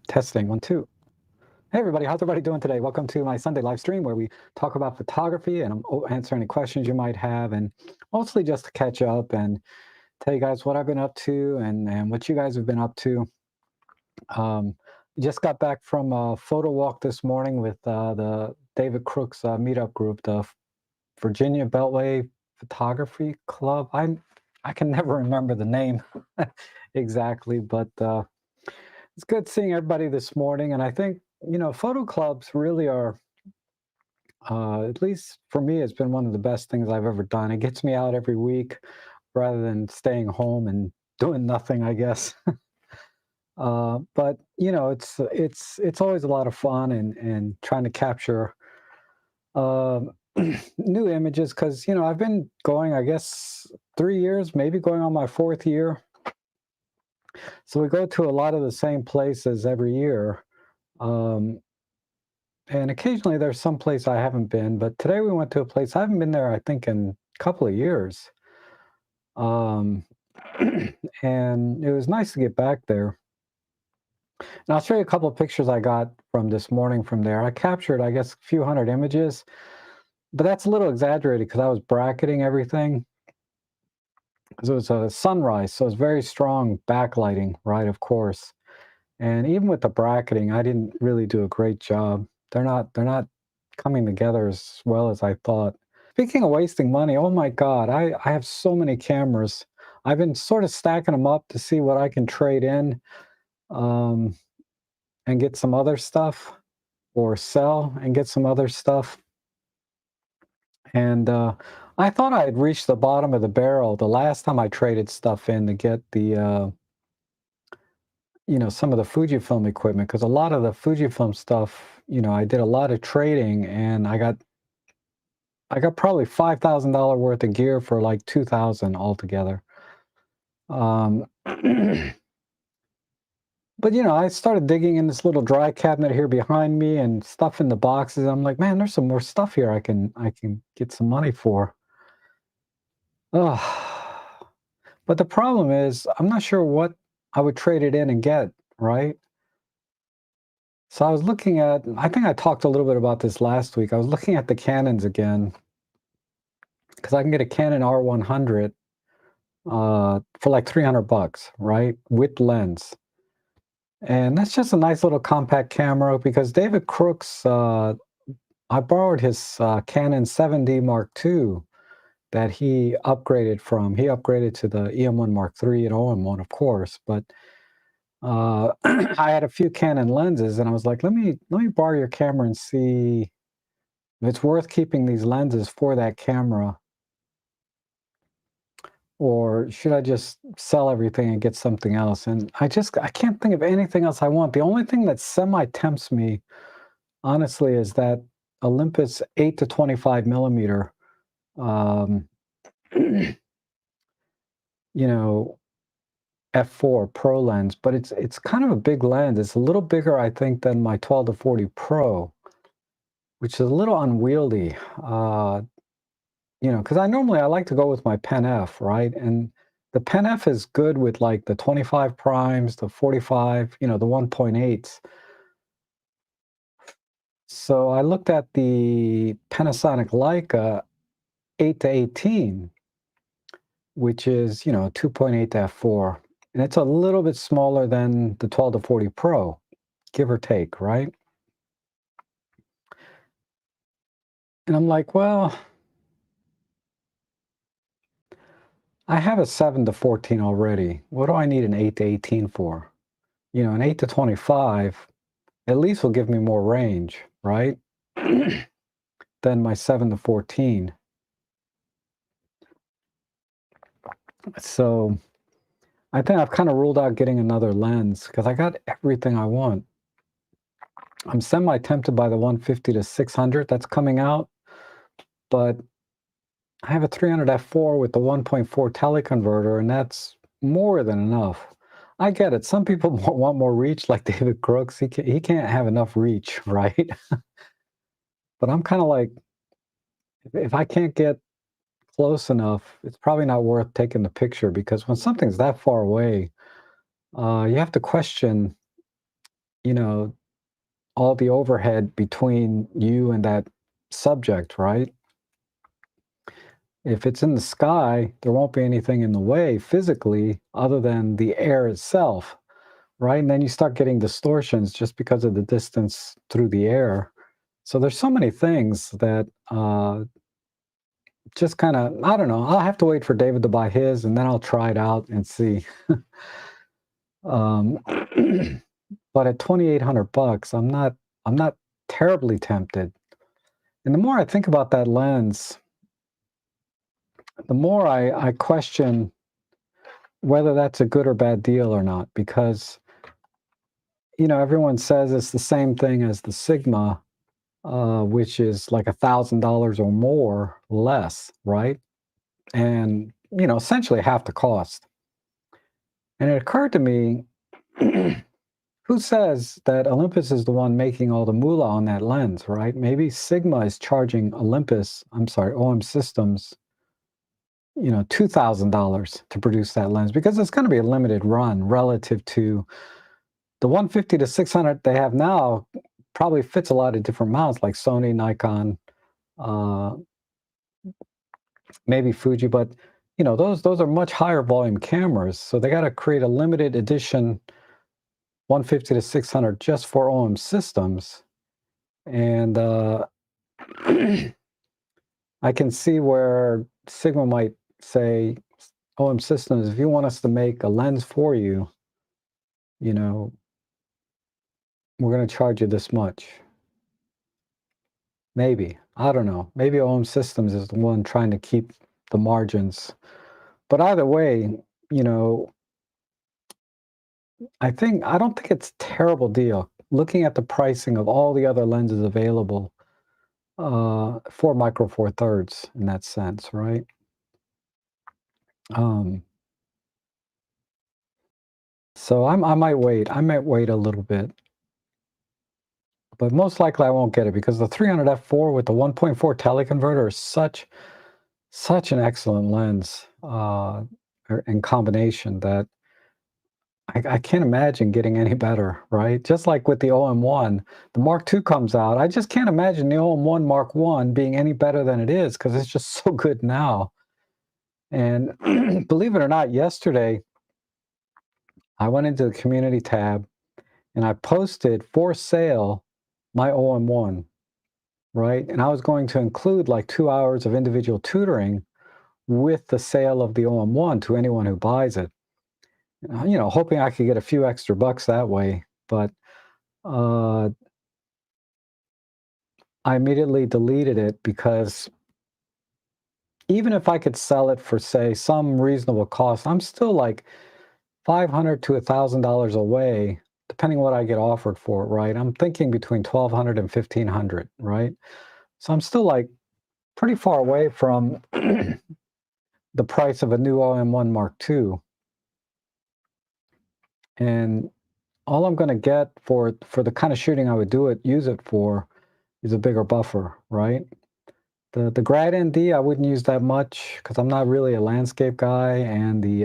Testing, 1, 2. Hey everybody, how's everybody doing today? Welcome to my Sunday live stream where we talk about photography and answer any questions you might have, and mostly just to catch up and tell you guys what I've been up to and what you guys have been up to. Um, just got back from a photo walk this morning with the David Crooks meetup group, the Virginia Beltway Photography Club. I can never remember the name exactly, but it's good seeing everybody this morning. And I think, photo clubs really are, at least for me, it's been one of the best things I've ever done. It gets me out every week rather than staying home and doing nothing, I guess. But it's always a lot of fun and trying to capture um, new images because I've been going, I guess, 3 years, maybe going on my fourth year. So we go to a lot of the same places every year. Um, And occasionally there's some place I haven't been, but today we went to a place I haven't been there, I think, in a couple of years. Um, and it was nice to get back there. And I'll show you a couple of pictures I got from this morning from there. I captured, I guess, a few hundred images, but that's a little exaggerated because I was bracketing everything. 'Cause it was a sunrise, so it's very strong backlighting, right, of course. And even with the bracketing, I didn't really do a great job. They're not coming together as well as I thought. Speaking of wasting money, oh my God, I have so many cameras. I've been sort of stacking them up to see what I can trade in um, and get some other stuff or sell and get some other stuff. And I thought I had reached the bottom of the barrel the last time I traded stuff in to get some of the Fujifilm equipment, because a lot of the Fujifilm stuff, I did a lot of trading and I got probably $5,000 worth of gear for like 2,000 altogether. Um, but I started digging in this little dry cabinet here behind me and stuff in the boxes. I'm like, man, there's some more stuff here I can get some money for. Ugh. But the problem is I'm not sure what I would trade it in and get, right? So I was looking at, I think I talked a little bit about this last week. I was looking at the Canons again because I can get a Canon R100 for like 300 bucks, right? With lens. And that's just a nice little compact camera because David Crooks, I borrowed his Canon 7D Mark II that he upgraded from. He upgraded to the EM1 Mark III and OM1, of course, but I had a few Canon lenses, and I was like, let me borrow your camera and see if it's worth keeping these lenses for that camera, or should I just sell everything and get something else? And I can't think of anything else I want. The only thing that semi tempts me, honestly, is that Olympus 8 to 25 millimeter, um, you know, f4 Pro lens, but it's kind of a big lens. It's a little bigger, I think, than my 12 to 40 Pro, which is a little unwieldy. Because I like to go with my Pen F, right? And the Pen F is good with like the 25 primes, the 45, the 1.8s. So I looked at the Panasonic Leica 8 to 18, which is, 2.8 to f4. And it's a little bit smaller than the 12 to 40 Pro, give or take, right? And I'm like, well, I have a 7 to 14 already. What do I need an 8 to 18 for? An 8 to 25 at least will give me more range, right? Than my 7 to 14. So I think I've kind of ruled out getting another lens because I got everything I want. I'm semi-tempted by the 150 to 600 that's coming out, but I have a 300 f4 with the 1.4 teleconverter, and that's more than enough. I get it. Some people want more reach, like David Crooks. He can't have enough reach, right? But I'm kind of like, if I can't get close enough, it's probably not worth taking the picture, because when something's that far away, you have to question, you know, all the overhead between you and that subject, right? If it's in the sky, there won't be anything in the way physically other than the air itself, right? And then you start getting distortions just because of the distance through the air. So there's so many things that just kind of, I don't know. I'll have to wait for David to buy his, and then I'll try it out and see. Um, but at 2,800 bucks, I'm not terribly tempted. And the more I think about that lens, the more I question whether that's a good or bad deal or not, because everyone says it's the same thing as the Sigma, which is like $1,000 or more less, right? And essentially half the cost. And it occurred to me, who says that Olympus is the one making all the moolah on that lens, right? Maybe Sigma is charging OM Systems, $2,000 to produce that lens, because it's going to be a limited run relative to the 150 to 600 they have now. Probably fits a lot of different mounts like Sony, Nikon, uh, maybe Fuji, but those are much higher volume cameras, so they got to create a limited edition 150 to 600 just for OM Systems. And I can see where Sigma might say, OM Systems, if you want us to make a lens for you, you know, we're going to charge you this much. Maybe. I don't know. Maybe OM Systems is the one trying to keep the margins. But either way, you know, I don't think it's a terrible deal looking at the pricing of all the other lenses available for Micro Four Thirds in that sense, right? Um, so I might wait. I might wait a little bit, but most likely I won't get it because the 300 f4 with the 1.4 teleconverter is such an excellent lens in combination that I can't imagine getting any better, right? Just like with the OM1, the Mark II comes out. I just can't imagine the OM1 Mark I being any better than it is because it's just so good now. And believe it or not, yesterday I went into the community tab and I posted for sale my OM1, right? And I was going to include like 2 hours of individual tutoring with the sale of the OM1 to anyone who buys it. Hoping I could get a few extra bucks that way. But I immediately deleted it because even if I could sell it for, say, some reasonable cost, I'm still like $500 to $1,000 away, depending what I get offered for it, right? I'm thinking between 1,200 and 1,500, right? So I'm still like pretty far away from the price of a new OM1 Mark II. And all I'm going to get for the kind of shooting I would use it for is a bigger buffer, right? The Grad ND I wouldn't use that much because I'm not really a landscape guy, and the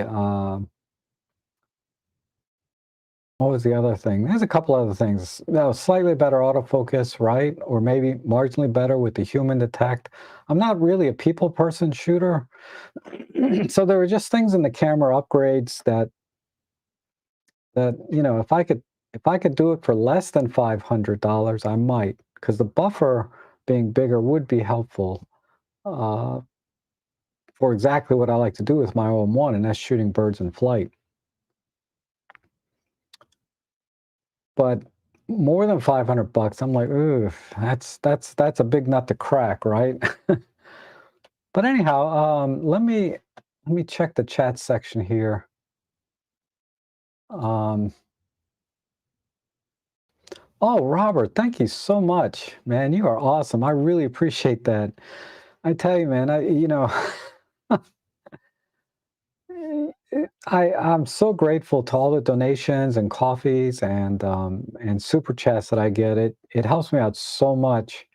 what was the other thing? There's a couple other things. Slightly better autofocus, right? Or maybe marginally better with the human detect. I'm not really a people person shooter. So there were just things in the camera upgrades that if I could do it for less than $500, I might, because the buffer being bigger would be helpful uh, for exactly what I like to do with my OM1, and that's shooting birds in flight. But more than 500 bucks, I'm like, ooh, that's a big nut to crack, right? But anyhow, let me check the chat section here. Oh, Robert, thank you so much, man. You are awesome. I really appreciate that. I tell you, man, I'm so grateful to all the donations and coffees and super chats that I get. It helps me out so much.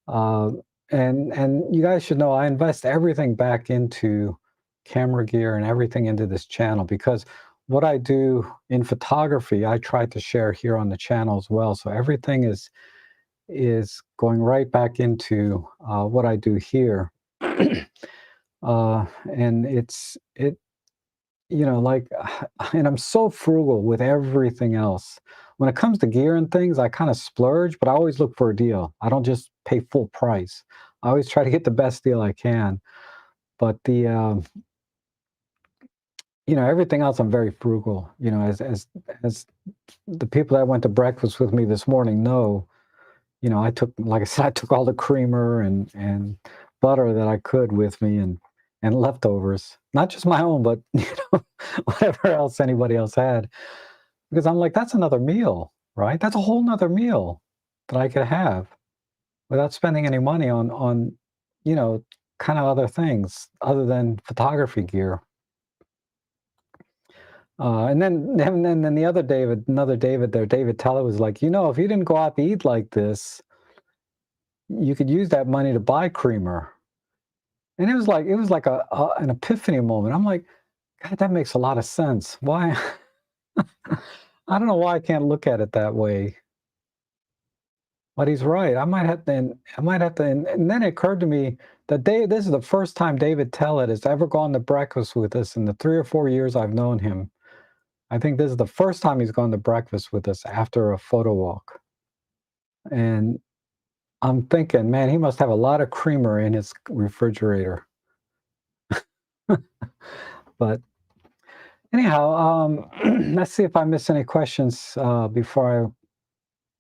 Uh, and you guys should know I invest everything back into camera gear and everything into this channel because what I do in photography, I try to share here on the channel as well. So everything is going right back into what I do here. And like, and I'm so frugal with everything else. When it comes to gear and things, I kind of splurge, but I always look for a deal. I don't just pay full price. I always try to get the best deal I can. But everything else, I'm very frugal. As the people that went to breakfast with me this morning know, I took, like I said, I took all the creamer and butter that I could with me and leftovers, not just my own, but whatever else anybody else had, because I'm like, that's another meal, right? That's a whole nother meal that I could have without spending any money on you know kind of other things other than photography gear. And then the other David, another David there, David Teller was like, if you didn't go out to eat like this, you could use that money to buy creamer. And it was like an epiphany moment. I'm like, God, that makes a lot of sense. Why? I don't know why I can't look at it that way. But he's right. I might have to, and then it occurred to me that this is the first time David Tellett has ever gone to breakfast with us in the 3 or 4 years I've known him. I think this is the first time he's gone to breakfast with us after a photo walk. And I'm thinking, man, he must have a lot of creamer in his refrigerator. But anyhow, let's see if I miss any questions before I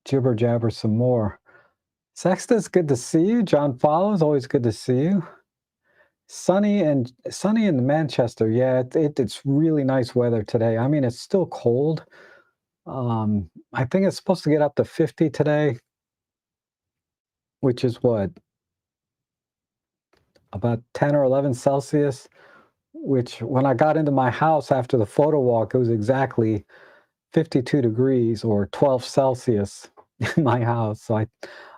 jibber jabber some more. Sextus, good to see you. John Follows, always good to see you. Sunny in Manchester. Yeah, it's really nice weather today. I mean, it's still cold. I think it's supposed to get up to 50 today, which is what, about 10 or 11 Celsius, which when I got into my house after the photo walk, it was exactly 52 degrees or 12 Celsius in my house. So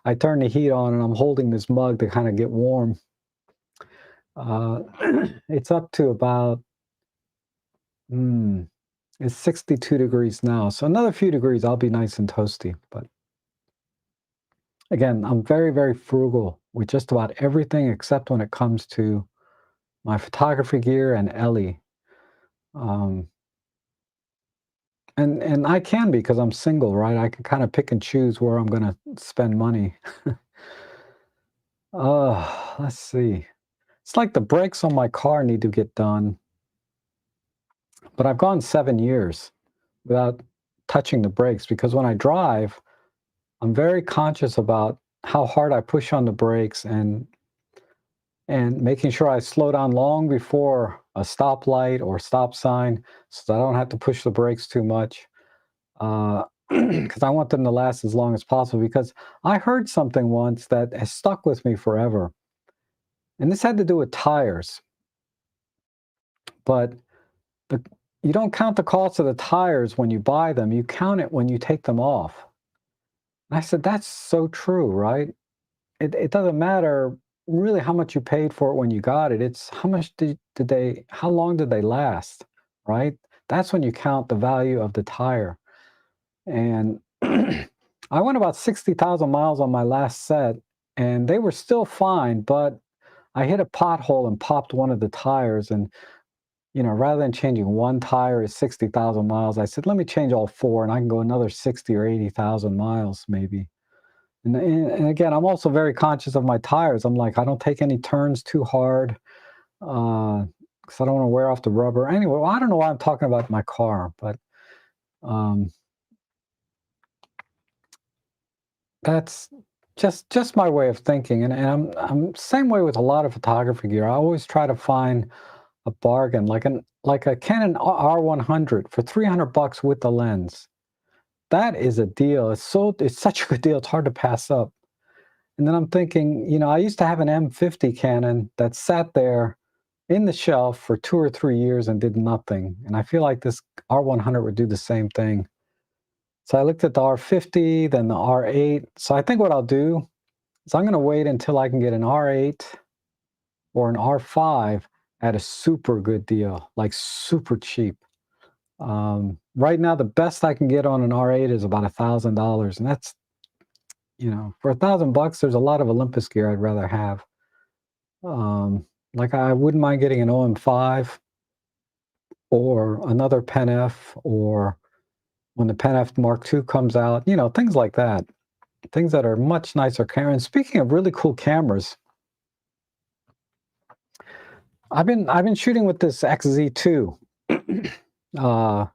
I turned the heat on and I'm holding this mug to kind of get warm. Uh, it's up to about, it's 62 degrees now. So another few degrees, I'll be nice and toasty. But again, I'm very, very frugal with just about everything except when it comes to my photography gear and Ellie. Um, and I can be because I'm single, right? I can kind of pick and choose where I'm going to spend money. Let's see. It's like the brakes on my car need to get done, but I've gone 7 years without touching the brakes because when I drive, I'm very conscious about how hard I push on the brakes and making sure I slow down long before a stoplight or stop sign so that I don't have to push the brakes too much. Because I want them to last as long as possible. Because I heard something once that has stuck with me forever. And this had to do with tires. But the, you don't count the cost of the tires when you buy them, you count it when you take them off. And I said, that's so true, right? It doesn't matter really how much you paid for it when you got it. It's how much how long did they last, right? That's when you count the value of the tire. And I went about 60,000 miles on my last set, and they were still fine, but I hit a pothole and popped one of the tires. And, rather than changing one tire at 60,000 miles, I said, let me change all four, and I can go another 60 or 80,000 miles maybe. And again, I'm also very conscious of my tires. I'm like, I don't take any turns too hard because I don't want to wear off the rubber. Anyway, well, I don't know why I'm talking about my car, but um, that's just my way of thinking. And I'm same way with a lot of photography gear. I always try to find a bargain, like a Canon R100 for 300 bucks with the lens. That is a deal. It's such a good deal. It's hard to pass up. And then I'm thinking, I used to have an M50 Canon that sat there in the shelf for 2 or 3 years and did nothing. And I feel like this R100 would do the same thing. So I looked at the R50, then the R8. So I think what I'll do is I'm going to wait until I can get an R8 or an R5 at a super good deal, like super cheap. Right now, the best I can get on an R8 is about $1,000, and that's, for $1,000, there's a lot of Olympus gear I'd rather have. Like I wouldn't mind getting an OM5 or another Pen F, or when the Pen F Mark II comes out, things like that. Things that are much nicer camera. And speaking of really cool cameras, I've been shooting with this XZ2. uh,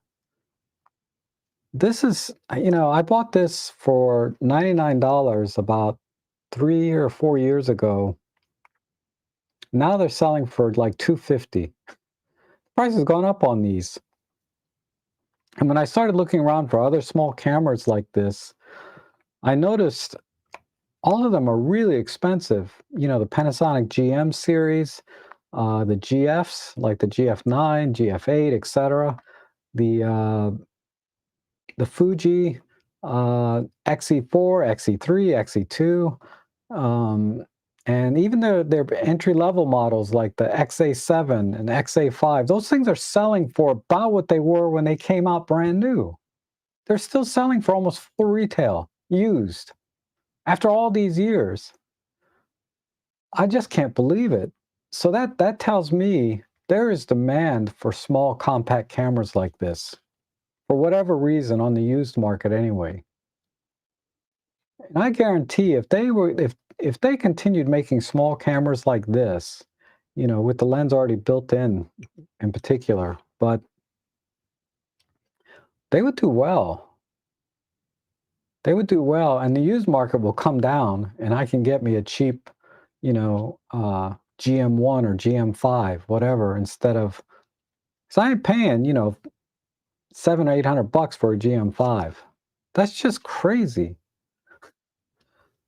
this is, I bought this for $99 about 3 or 4 years ago. Now they're selling for like $250. Price has gone up on these. And when I started looking around for other small cameras like this, I noticed all of them are really expensive. The Panasonic GM series, the GFs, like the GF9, GF8, etc. The Fuji XE4, XE3, XE2, and even their entry-level models like the XA7 and XA5, those things are selling for about what they were when they came out brand new. They're still selling for almost full retail, used, after all these years. I just can't believe it. So that tells me there is demand for small compact cameras like this, for whatever reason, on the used market anyway. And I guarantee if they continued making small cameras like this, with the lens already built in particular, but they would do well. They would do well, and the used market will come down, and I can get me a cheap, GM1 or GM5, whatever, instead of, because I ain't paying, $700 or $800 for a GM5. That's just crazy.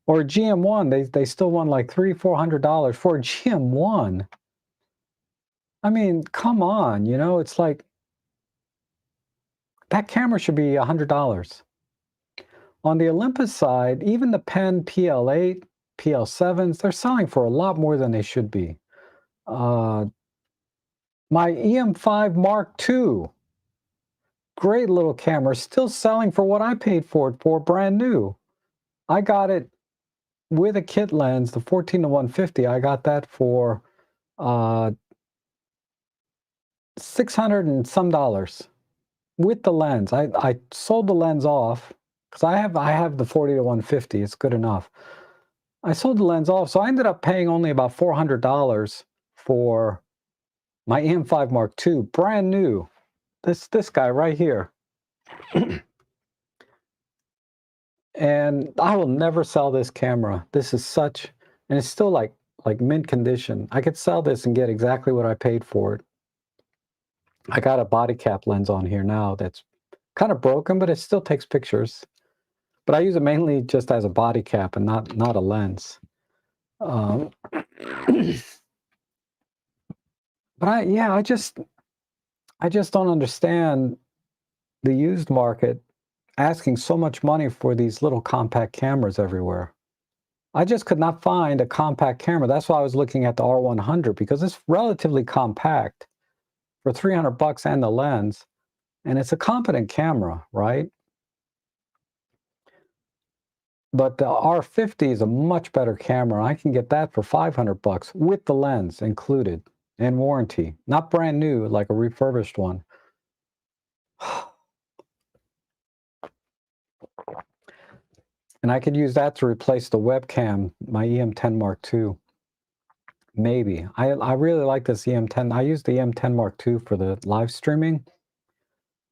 Or a GM1, they still want like $300-400 for a GM1. I mean, come on, it's like that camera should be $100. On the Olympus side, even the Pen PL8, PL7s, they're selling for a lot more than they should be. My EM5 Mark II, great little camera, still selling for what I paid for it for, brand new. I got it with a kit lens, the 14-150. I got that for $600 and some with the lens. I sold the lens off because I have the 40-150. It's good enough. I sold the lens off, so I ended up paying only about $400 for my EM5 Mark II, brand new. This guy right here. And I will never sell this camera. This is such, and it's still like mint condition. I could sell this and get exactly what I paid for it. I got a body cap lens on here now that's kind of broken, but it still takes pictures. But I use it mainly just as a body cap and not a lens. But I just don't understand the used market asking so much money for these little compact cameras everywhere. I just could not find a compact camera. That's why I was looking at the R100, because it's relatively compact for $300 and the lens, and it's a competent camera, right? But the R50 is a much better camera. I can get that for $500 with the lens included and warranty, not brand new like a refurbished one. And I could use that to replace the webcam, my EM10 Mark II. Maybe. I really like this EM10. I use the EM10 Mark II for the live streaming,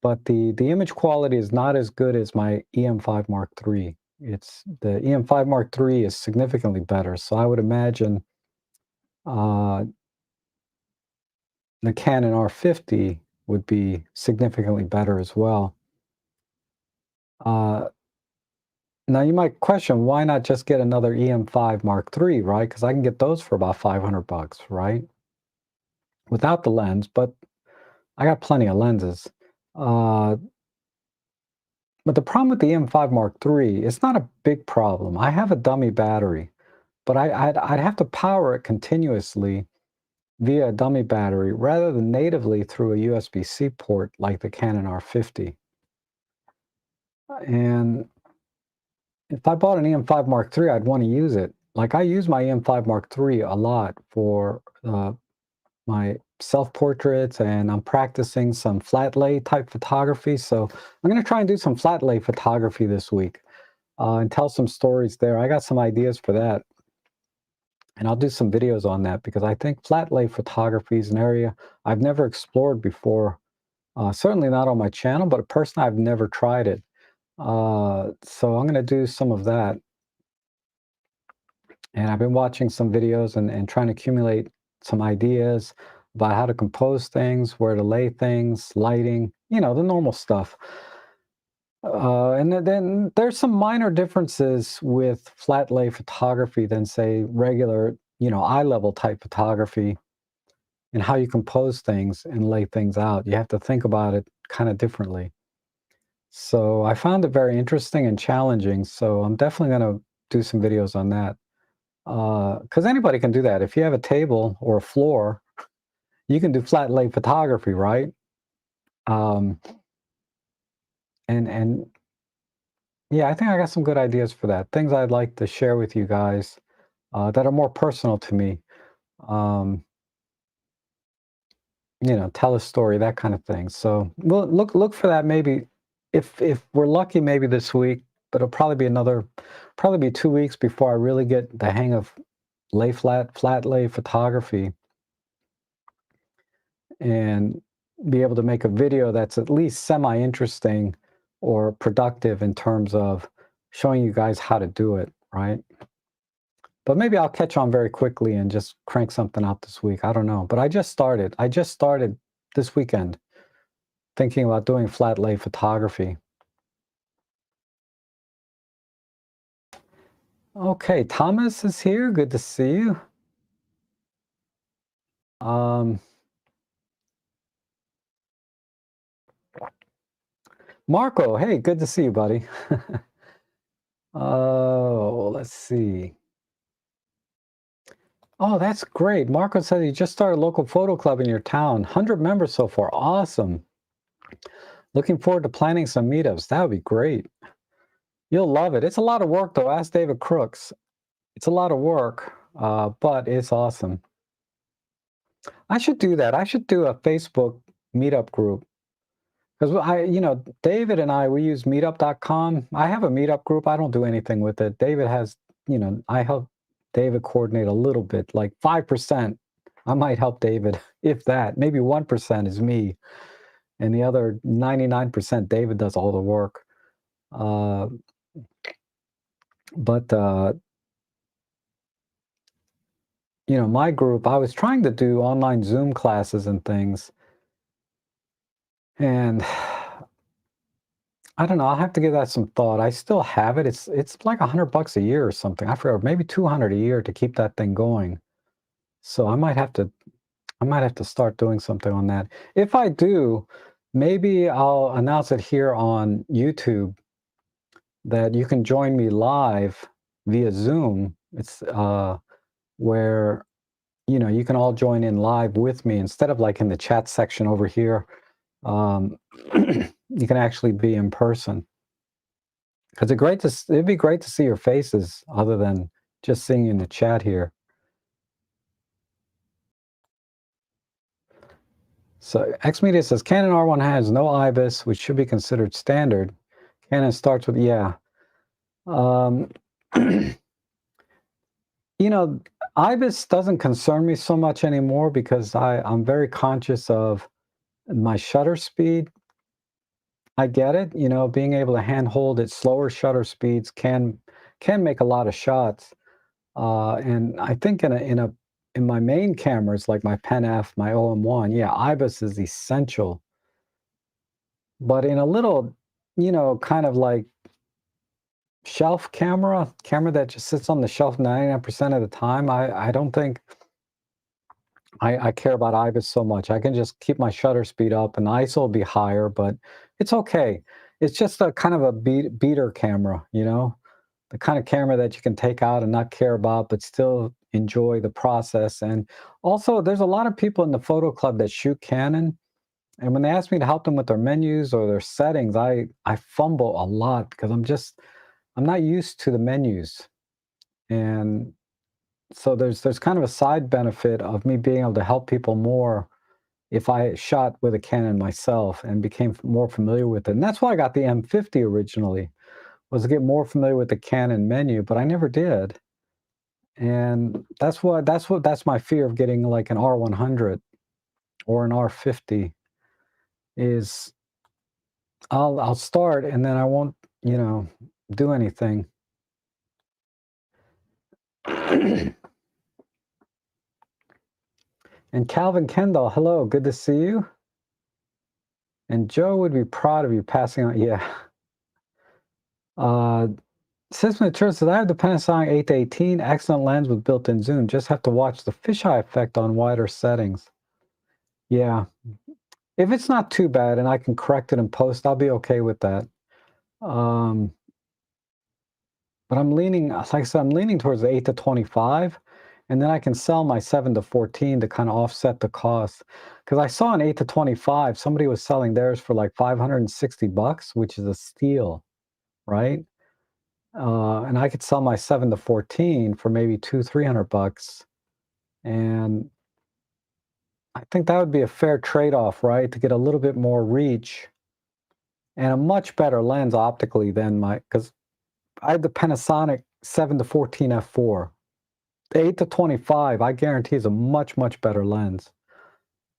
but the image quality is not as good as my EM5 Mark III. It's the EM5 Mark III is significantly better. So I would imagine the Canon R50 would be significantly better as well. Now you might question, why not just get another EM5 Mark III, right? Because I can get those for about $500, right? Without the lens, but I got plenty of lenses. But the problem with the EM5 Mark III, it's not a big problem. I have a dummy battery, but I'd have to power it continuously via a dummy battery rather than natively through a USB-C port like the Canon R50. And if I bought an EM5 Mark III, I'd want to use it. Like I use my EM5 Mark III a lot for my self-portraits, and I'm practicing some flat lay type photography. So I'm going to try and do some flat lay photography this week and tell some stories there. I got some ideas for that. And I'll do some videos on that because I think flat lay photography is an area I've never explored before. Certainly not on my channel, but personally, I've never tried it. So I'm going to do some of that. And I've been watching some videos and trying to accumulate some ideas about how to compose things, where to lay things, lighting, the normal stuff. And then there's some minor differences with flat lay photography than, say, regular, eye level type photography, and how you compose things and lay things out. You have to think about it kind of differently. So I found it very interesting and challenging. So I'm definitely going to do some videos on that. Because anybody can do that. If you have a table or a floor, you can do flat lay photography, right? Um, and yeah, I think I got some good ideas for that. Things I'd like to share with you guys that are more personal to me. Um, tell a story, that kind of thing. So we'll look for that maybe if we're lucky, maybe this week, but it'll probably be 2 weeks before I really get the hang of flat lay photography and be able to make a video that's at least semi-interesting or productive in terms of showing you guys how to do it, right? But maybe I'll catch on very quickly and just crank something out this week. I don't know. But I just started. I just started this weekend thinking about doing flat lay photography. Okay, Thomas is here. Good to see you. Um, Marco, hey, good to see you, buddy. Oh, let's see. Oh, that's great. Marco said you just started a local photo club in your town. 100 members so far. Awesome. Looking forward to planning some meetups. That would be great. You'll love it. It's a lot of work, though. Ask David Crooks. It's a lot of work, but it's awesome. I should do that. I should do a Facebook meetup group because David and we use meetup.com. I have a meetup group. I don't do anything with it. David has, I help David coordinate a little bit, like 5%. I might help David, if that. Maybe 1% is me, and the other 99%, David does all the work. But my group, I was trying to do online Zoom classes and things, and I don't know. I'll have to give that some thought. I still have it. It's like $100 a year or something. I forgot, maybe 200 a year to keep that thing going. So I might have to start doing something on that. If I do, maybe I'll announce it here on YouTube that you can join me live via Zoom. It's where you can all join in live with me instead of like in the chat section over here. You can actually be in person. Because it'd be great to see your faces other than just seeing you in the chat here. So Xmedia says Canon R1 has no IBIS, which should be considered standard. Canon starts with, yeah. Um, IBIS doesn't concern me so much anymore because I'm very conscious of my shutter speed. I get it, being able to handhold at slower shutter speeds can make a lot of shots. And I think in my main cameras, like my Pen F, my OM1, yeah, IBIS is essential. But in a little, kind of like shelf camera that just sits on the shelf 99% of the time, I don't think I care about IBIS so much. I can just keep my shutter speed up and the ISO will be higher, but it's okay. It's just a kind of a beater camera, the kind of camera that you can take out and not care about, but still enjoy the process. And also, there's a lot of people in the photo club that shoot Canon, and when they ask me to help them with their menus or their settings, I fumble a lot because I'm not used to the menus. And so there's kind of a side benefit of me being able to help people more if I shot with a Canon myself and became more familiar with it. And that's why I got the M50 originally, was to get more familiar with the Canon menu, but I never did. And that's my fear of getting like an R100 or an R50 is I'll start and then I won't, you know, do anything. And Calvin Kendall, hello, good to see you. And Joe would be proud of you passing on. Yeah. Uh, System Church says, I have the Panasonic 8 to 18, excellent lens with built-in zoom. Just have to watch the fisheye effect on wider settings. Yeah. If it's not too bad and I can correct it in post, I'll be okay with that. But I'm leaning, like I said, I'm leaning towards the 8 to 25, and then I can sell my 7 to 14 to kind of offset the cost. Because I saw an 8 to 25, somebody was selling theirs for like $560, which is a steal, right? And I could sell my 7 to 14 for maybe $300. And I think that would be a fair trade-off, right? To get a little bit more reach and a much better lens optically than because I have the Panasonic 7 to 14 f4. 8 to 25, I guarantee, is a much, much better lens.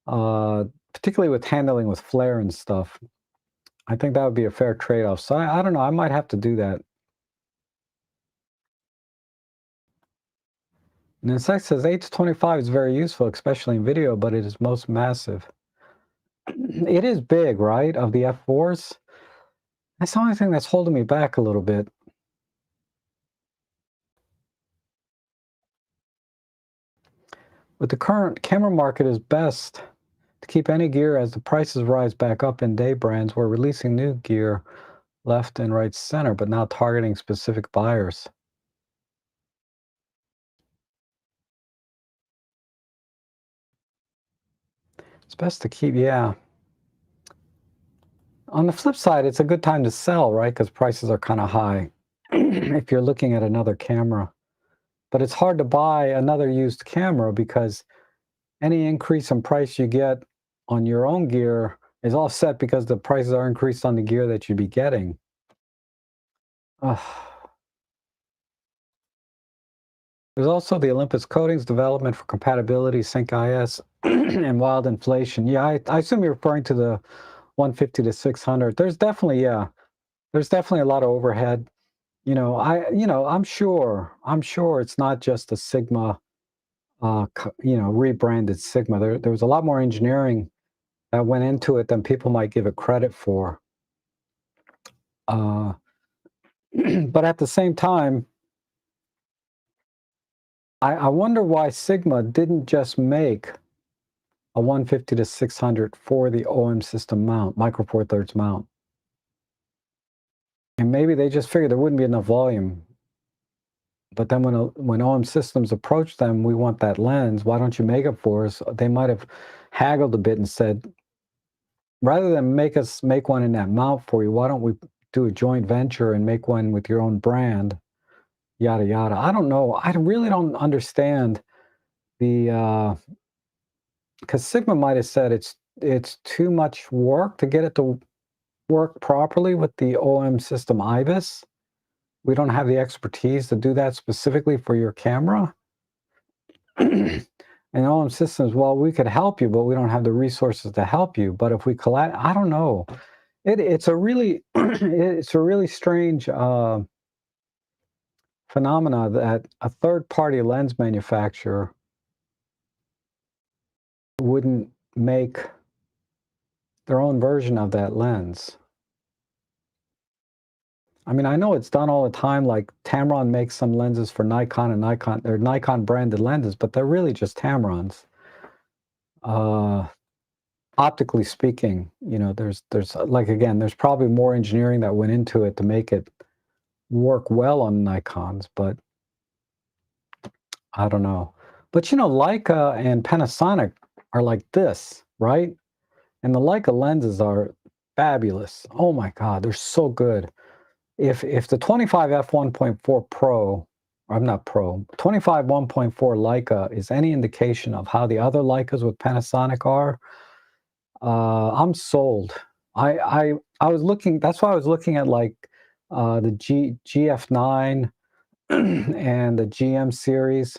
Particularly with handling with flare and stuff. I think that would be a fair trade-off. So I don't know, I might have to do that. And then Sex says 8 to 25 is very useful, especially in video, but it is most massive. It is big, right, of the f4s? That's the only thing that's holding me back a little bit. With the current camera market is best to keep any gear as the prices rise back up in day brands. We're releasing new gear left and right center, but now targeting specific buyers. It's best to keep, yeah. On the flip side, it's a good time to sell, right? Because prices are kind of high if you're looking at another camera. But it's hard to buy another used camera because any increase in price you get on your own gear is offset because the prices are increased on the gear that you'd be getting. Ugh. There's also the Olympus Coatings development for compatibility, Sync IS, and wild inflation. Yeah, I assume you're referring to the 150 to 600. There's definitely, yeah, there's definitely a lot of overhead. I'm sure it's not just a Sigma, rebranded Sigma. There was a lot more engineering that went into it than people might give it credit for. Uh, but at the same time, I wonder why Sigma didn't just make a 150 to 600 for the OM system mount, micro four thirds mount. And maybe they just figured there wouldn't be enough volume. But then when OM Systems approached them, we want that lens, why don't you make it for us? They might have haggled a bit and said, rather than make us make one in that mount for you, why don't we do a joint venture and make one with your own brand, yada, yada. I don't know. I really don't understand because Sigma might have said it's too much work to get it to work properly with the OM system IBIS. We don't have the expertise to do that specifically for your camera. And OM Systems, well, we could help you, but we don't have the resources to help you. But if we collab, I don't know. It's a really it's a really strange phenomena that a third-party lens manufacturer wouldn't make their own version of that lens. I mean, I know it's done all the time, like Tamron makes some lenses for Nikon, and they're Nikon branded lenses, but they're really just Tamrons. Optically speaking, there's like, again, there's probably more engineering that went into it to make it work well on Nikons, but I don't know. But you know, Leica and Panasonic are like this, right? And the Leica lenses are fabulous. Oh my God, they're so good. If the 25 f 1.4 Pro, I'm not Pro, 25 1.4 Leica is any indication of how the other Leicas with Panasonic are, I'm sold. I was looking. That's why I was looking at like the GF9 and the GM series,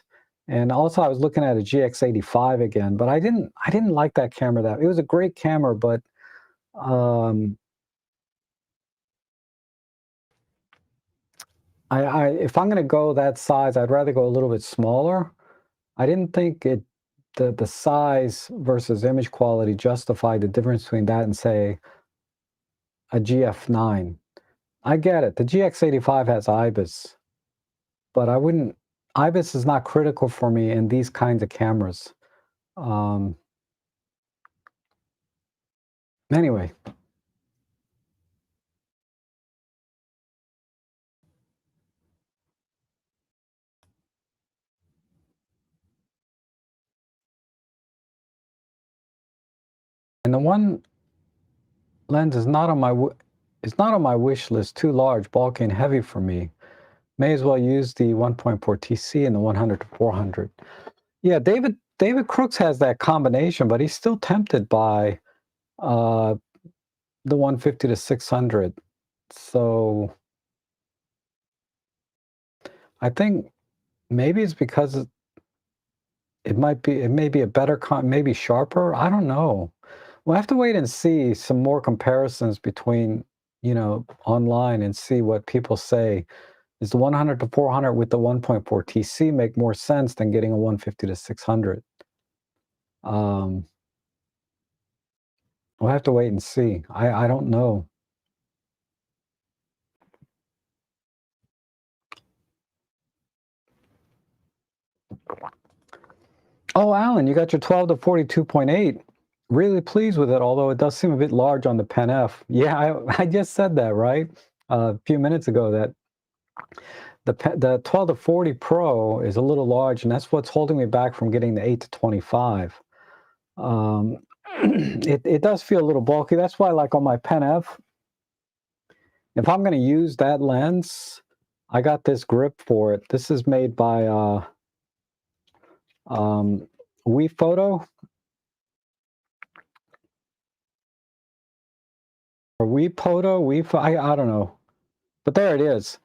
and also I was looking at a GX85 again. But I didn't like that camera. That it was a great camera, but um, if I'm going to go that size, I'd rather go a little bit smaller. I didn't think the size versus image quality justified the difference between that and say a GF9. I get it. The GX85 has IBIS, but I wouldn't. IBIS is not critical for me in these kinds of cameras. Um, anyway, and the one lens is not on my it's not on my wish list. Too large, bulky, and heavy for me. May as well use the 1.4 TC and the 100 to 400. Yeah, David Crooks has that combination, but he's still tempted by uh, the 150 to 600. So I think maybe it's because it may be a better maybe sharper. I don't know. We'll have to wait and see some more comparisons between, online and see what people say. Is the 100 to 400 with the 1.4 TC make more sense than getting a 150 to 600? Um, we'll have to wait and see. I don't know. Oh, Alan, you got your 12 to 42.8. Really pleased with it, although it does seem a bit large on the Pen F. Yeah, I just said that, right? A few minutes ago that the 12 to 40 Pro is a little large, and that's what's holding me back from getting the 8 to 25. It does feel a little bulky. That's why, like on my Pen F, if I'm going to use that lens, I got this grip for it. This is made by WePhoto or I don't know, but there it is.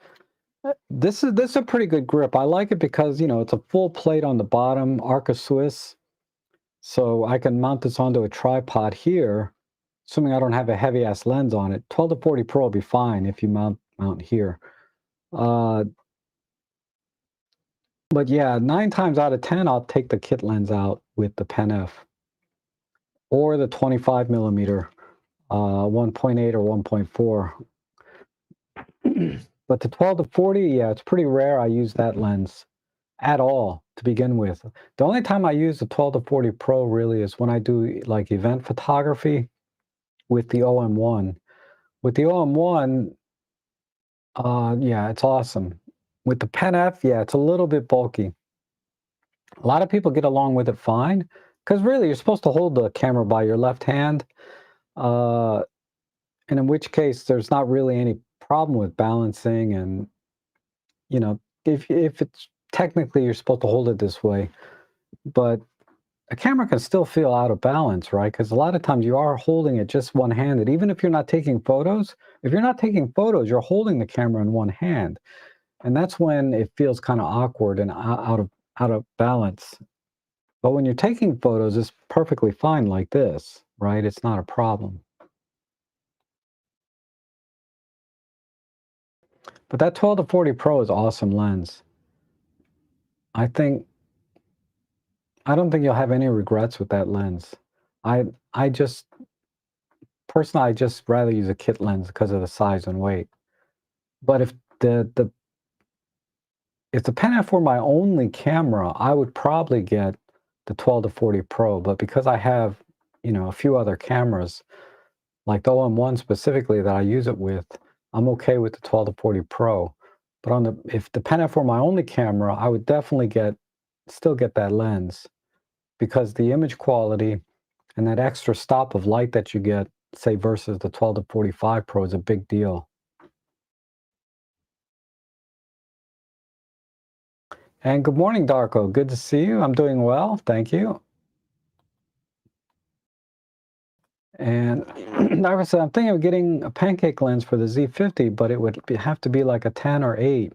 This is a pretty good grip. I like it because it's a full plate on the bottom, Arca Swiss, so I can mount this onto a tripod here, assuming I don't have a heavy ass lens on it. 12 to 40 Pro will be fine if you mount here. Uh, but yeah, 9 times out of 10, I'll take the kit lens out with the Pen F or the 25 millimeter, 1.8 or 1.4. But the 12 to 40, yeah, it's pretty rare I use that lens at all to begin with. The only time I use the 12 to 40 Pro really is when I do like event photography with the OM1. With the OM1, yeah, it's awesome. With the Pen F, yeah, it's a little bit bulky. A lot of people get along with it fine because really you're supposed to hold the camera by your left hand. Uh, and in which case there's not really any problem with balancing and if it's technically you're supposed to hold it this way, but a camera can still feel out of balance, right? Because a lot of times you are holding it just one-handed, even if you're not taking photos. If you're not taking photos, you're holding the camera in one hand, and that's when it feels kind of awkward and out of balance. But when you're taking photos, it's perfectly fine like this, right? It's not a problem. But that 12 to 40 Pro is awesome lens. I think I don't think you'll have any regrets with that lens. I I just personally I just rather use a kit lens because of the size and weight. But if the Pen F were my only camera, I would probably get the 12 to 40 Pro. But because I have, a few other cameras, like the OM1 specifically that I use it with, I'm okay with the 12 to 40 Pro. But on the if dependent for my only camera, I would definitely still get that lens because the image quality and that extra stop of light that you get, say versus the 12 to 45 Pro, is a big deal. And good morning, Darko. Good to see you. I'm doing well, thank you. And I'm thinking of getting a pancake lens for the Z50, but it would have to be like a 10 or 8.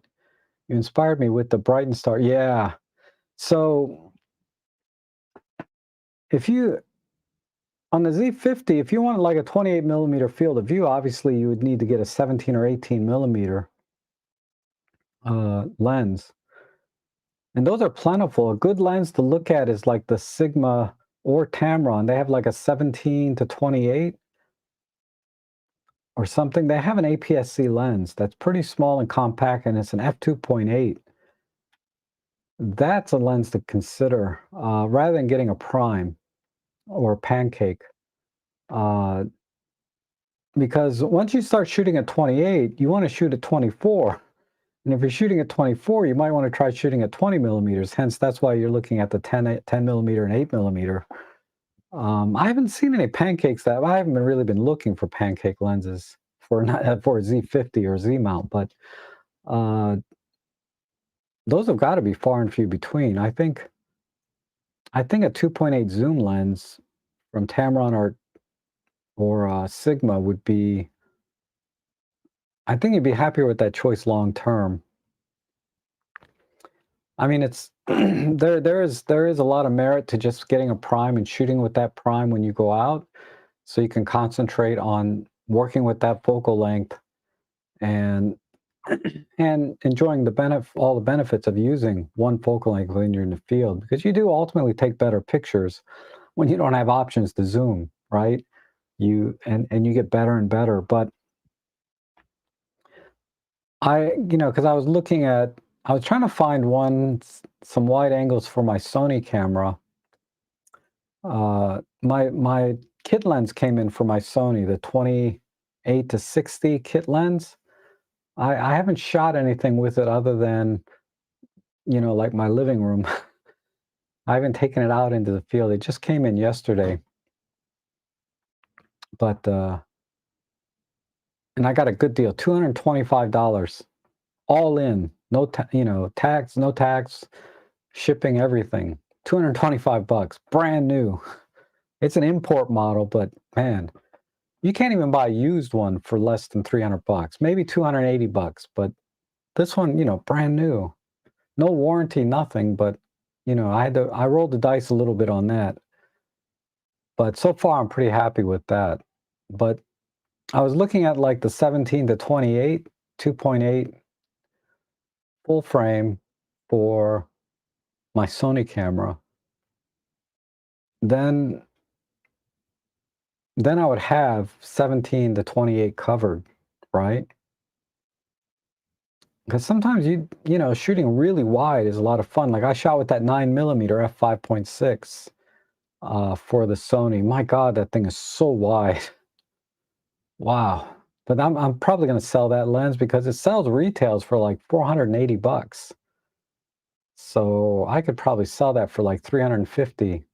You inspired me with the Brighton Star. Yeah. So if you on the Z50, if you want like a 28 millimeter field of view, obviously you would need to get a 17 or 18 millimeter lens. And those are plentiful. A good lens to look at is like the Sigma or Tamron. They have like a 17 to 28 or something. They have an APS-C lens that's pretty small and compact, and it's an f2.8. That's a lens to consider rather than getting a prime or a pancake. Because once you start shooting at 28, you want to shoot at 24. And if you're shooting at 24, you might want to try shooting at 20 millimeters. Hence, that's why you're looking at the 10 millimeter and 8 millimeter. I haven't seen any pancakes I haven't really been looking for pancake lenses for for a Z50 or Z mount, but those have got to be far and few between. I think a 2.8 zoom lens from Tamron or Sigma would be. I think you'd be happier with that choice long term. I mean, it's there is a lot of merit to just getting a prime and shooting with that prime when you go out, so you can concentrate on working with that focal length and and enjoying all the benefits of using one focal length when you're in the field, because you do ultimately take better pictures when you don't have options to zoom, right? And you get better and better. But because I was trying to find some wide angles for my Sony camera. My kit lens came in for my Sony, the 28 to 60 kit lens. I haven't shot anything with it other than, like my living room. I haven't taken it out into the field. It just came in yesterday. But and I got a good deal, $225 all in. No tax, no tax, shipping, everything. 225 bucks, brand new. It's an import model, but man, you can't even buy a used one for less than 300 bucks, maybe 280 bucks, but this one, brand new. No warranty, nothing, but I rolled the dice a little bit on that. But so far I'm pretty happy with that. But I was looking at like the 17 to 28, 2.8 full frame for my Sony camera. Then I would have 17 to 28 covered, right? Because sometimes shooting really wide is a lot of fun. Like I shot with that 9 millimeter f5.6 for the Sony. My God, that thing is so wide. Wow. But I'm probably going to sell that lens because it sells retails for like 480 bucks. So I could probably sell that for like 350,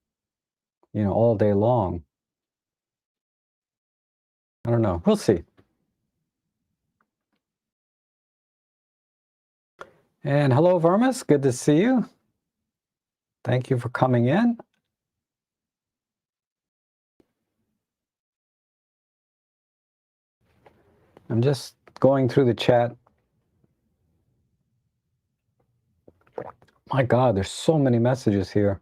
all day long. I don't know. We'll see. And hello, Vermis. Good to see you. Thank you for coming in. I'm just going through the chat. My God, there's so many messages here.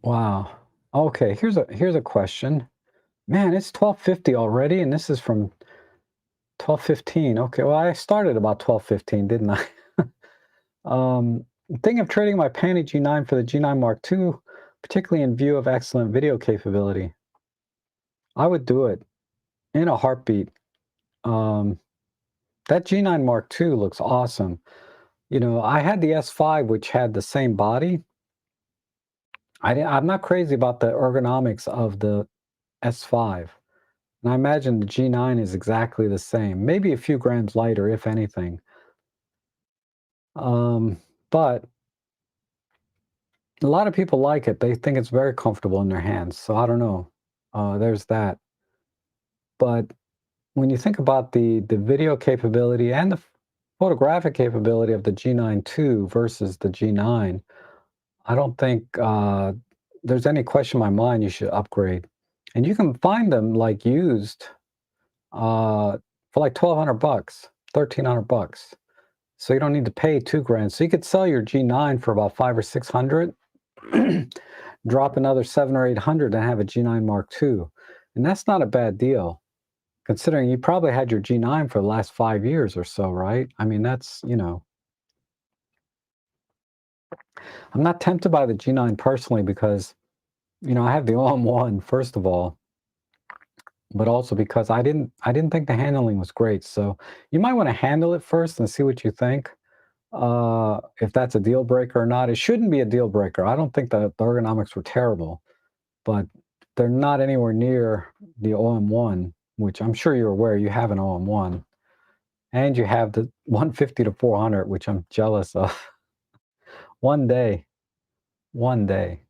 Wow. Okay, here's a question. Man, it's 12:50 already, and this is from 12:15. Okay, well, I started about 12:15, didn't I? Thinking of trading my Panny G9 for the G9 Mark II, particularly in view of excellent video capability. I would do it in a heartbeat. That G9 Mark II looks awesome. I had the S5, which had the same body, I'm not crazy about the ergonomics of the S5. And I imagine the G9 is exactly the same, maybe a few grams lighter, if anything. Um, but a lot of people like it. They think it's very comfortable in their hands. So I don't know. There's that. But when you think about the video capability and the photographic capability of the G9 II versus the G9, I don't think there's any question in my mind you should upgrade. And you can find them like used for like 1,200 bucks, 1,300 bucks. So you don't need to pay 2 grand. So you could sell your G9 for about 500 or 600, drop another 700 or 800 and have a G9 Mark II. And that's not a bad deal, considering you probably had your G9 for the last 5 years or so, right? I mean, I'm not tempted by the G9 personally because, I have the OM1, first of all, but also because I didn't think the handling was great. So you might want to handle it first and see what you think. If that's a deal breaker or not. It shouldn't be a deal breaker. I don't think that the ergonomics were terrible, but they're not anywhere near the OM1, which I'm sure you're aware you have an OM1, and you have the 150 to 400, which I'm jealous of. One day, one day.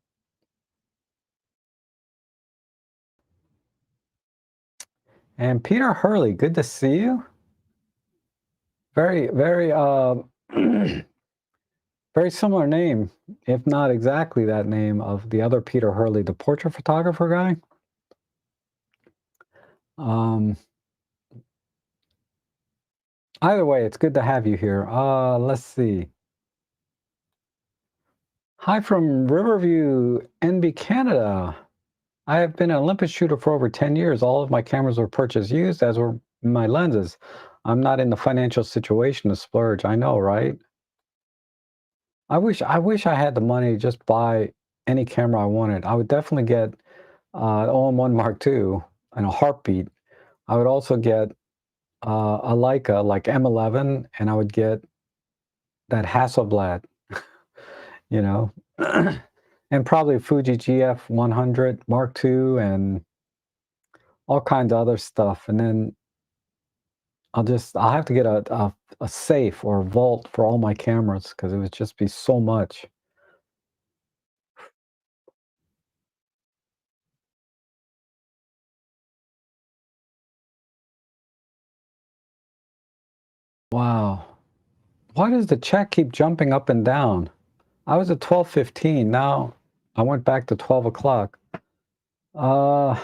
And Peter Hurley, good to see you. Very, very, very similar name, if not exactly that name of the other Peter Hurley, the portrait photographer guy. Um, Either way, it's good to have you here. Let's see. Hi from Riverview, NB, Canada. I have been an Olympus shooter for over 10 years. All of my cameras were purchased used, as were my lenses. I'm not in the financial situation to splurge. I know, right? I wish I had the money to just buy any camera I wanted. I would definitely get OM1 Mark II in a heartbeat. I would also get a Leica like M11, and I would get that Hasselblad, you know, and probably a Fuji GF 100 Mark II and all kinds of other stuff. And then I'll have to get a safe or a vault for all my cameras because it would just be so much. Wow. Why does the chat keep jumping up and down? I was at 12:15. Now I went back to 12 o'clock. Uh,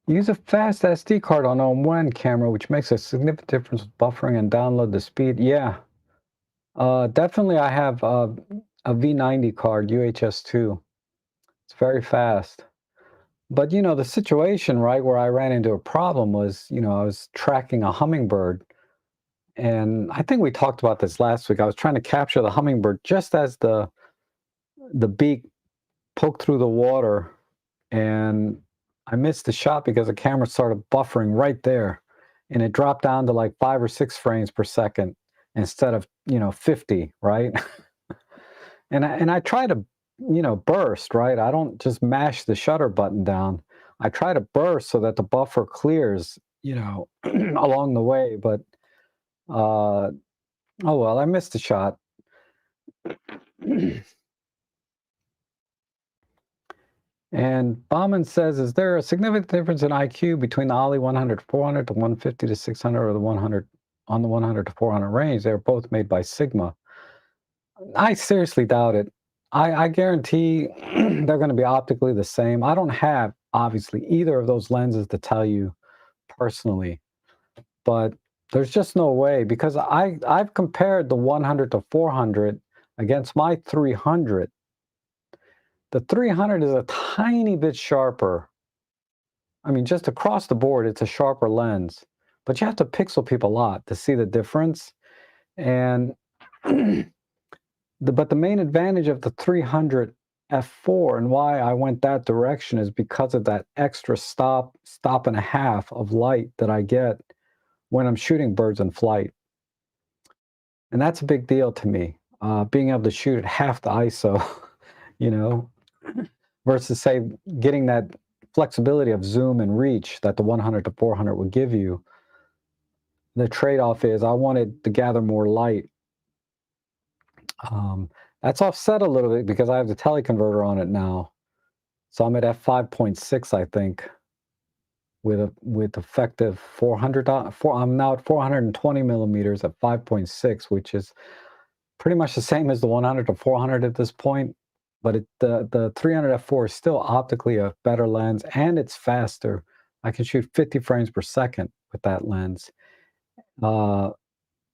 Use a fast SD card on one camera, which makes a significant difference with buffering and download the speed. Yeah, definitely I have a V90 card, UHS-2. It's very fast. But the situation, right, where I ran into a problem was, I was tracking a hummingbird. And I think we talked about this last week. I was trying to capture the hummingbird just as the beak poked through the water, and I missed the shot because the camera started buffering right there, and it dropped down to like 5 or 6 frames per second instead of 50, right? And I try to burst, right? I don't just mash the shutter button down. I try to burst so that the buffer clears, along the way. But oh well, I missed the shot. And Bauman says, is there a significant difference in IQ between the Ollie 100 to 400, the 150 to 600, or the 100 on the 100 to 400 range? They're both made by Sigma. I seriously doubt it. I guarantee they're going to be optically the same. I don't have, obviously, either of those lenses to tell you personally, but there's just no way because I've compared the 100 to 400 against my 300. The 300 is a tiny bit sharper. I mean, just across the board, it's a sharper lens, but you have to pixel peep a lot to see the difference. And but the main advantage of the 300 f4, and why I went that direction is because of that extra stop and a half of light that I get when I'm shooting birds in flight. And that's a big deal to me, being able to shoot at half the ISO, you know, versus say getting that flexibility of zoom and reach that the 100 to 400 would give you. The trade-off is I wanted to gather more light. Um, that's offset a little bit because I have the teleconverter on it now. So I'm at f5.6, I think, with effective 400. I'm now at 420 millimeters at 5.6, which is pretty much the same as the 100 to 400 at this point. But the 300 f4 is still optically a better lens, and it's faster. I can shoot 50 frames per second with that lens.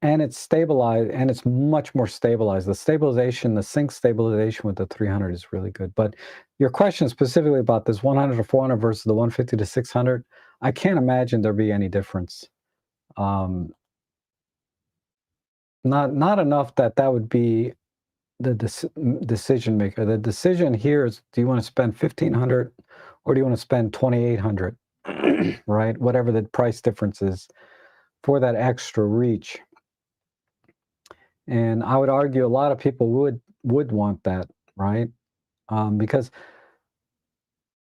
And it's stabilized, and it's much more stabilized. The sync stabilization with the 300 is really good. But your question specifically about this 100 to 400 versus the 150 to 600, I can't imagine there be any difference. Um, not enough that would be the decision maker. The decision here is: do you want to spend 1,500 or do you want to spend 2,800? Right, whatever the price difference is for that extra reach. And I would argue a lot of people would want that, right? Because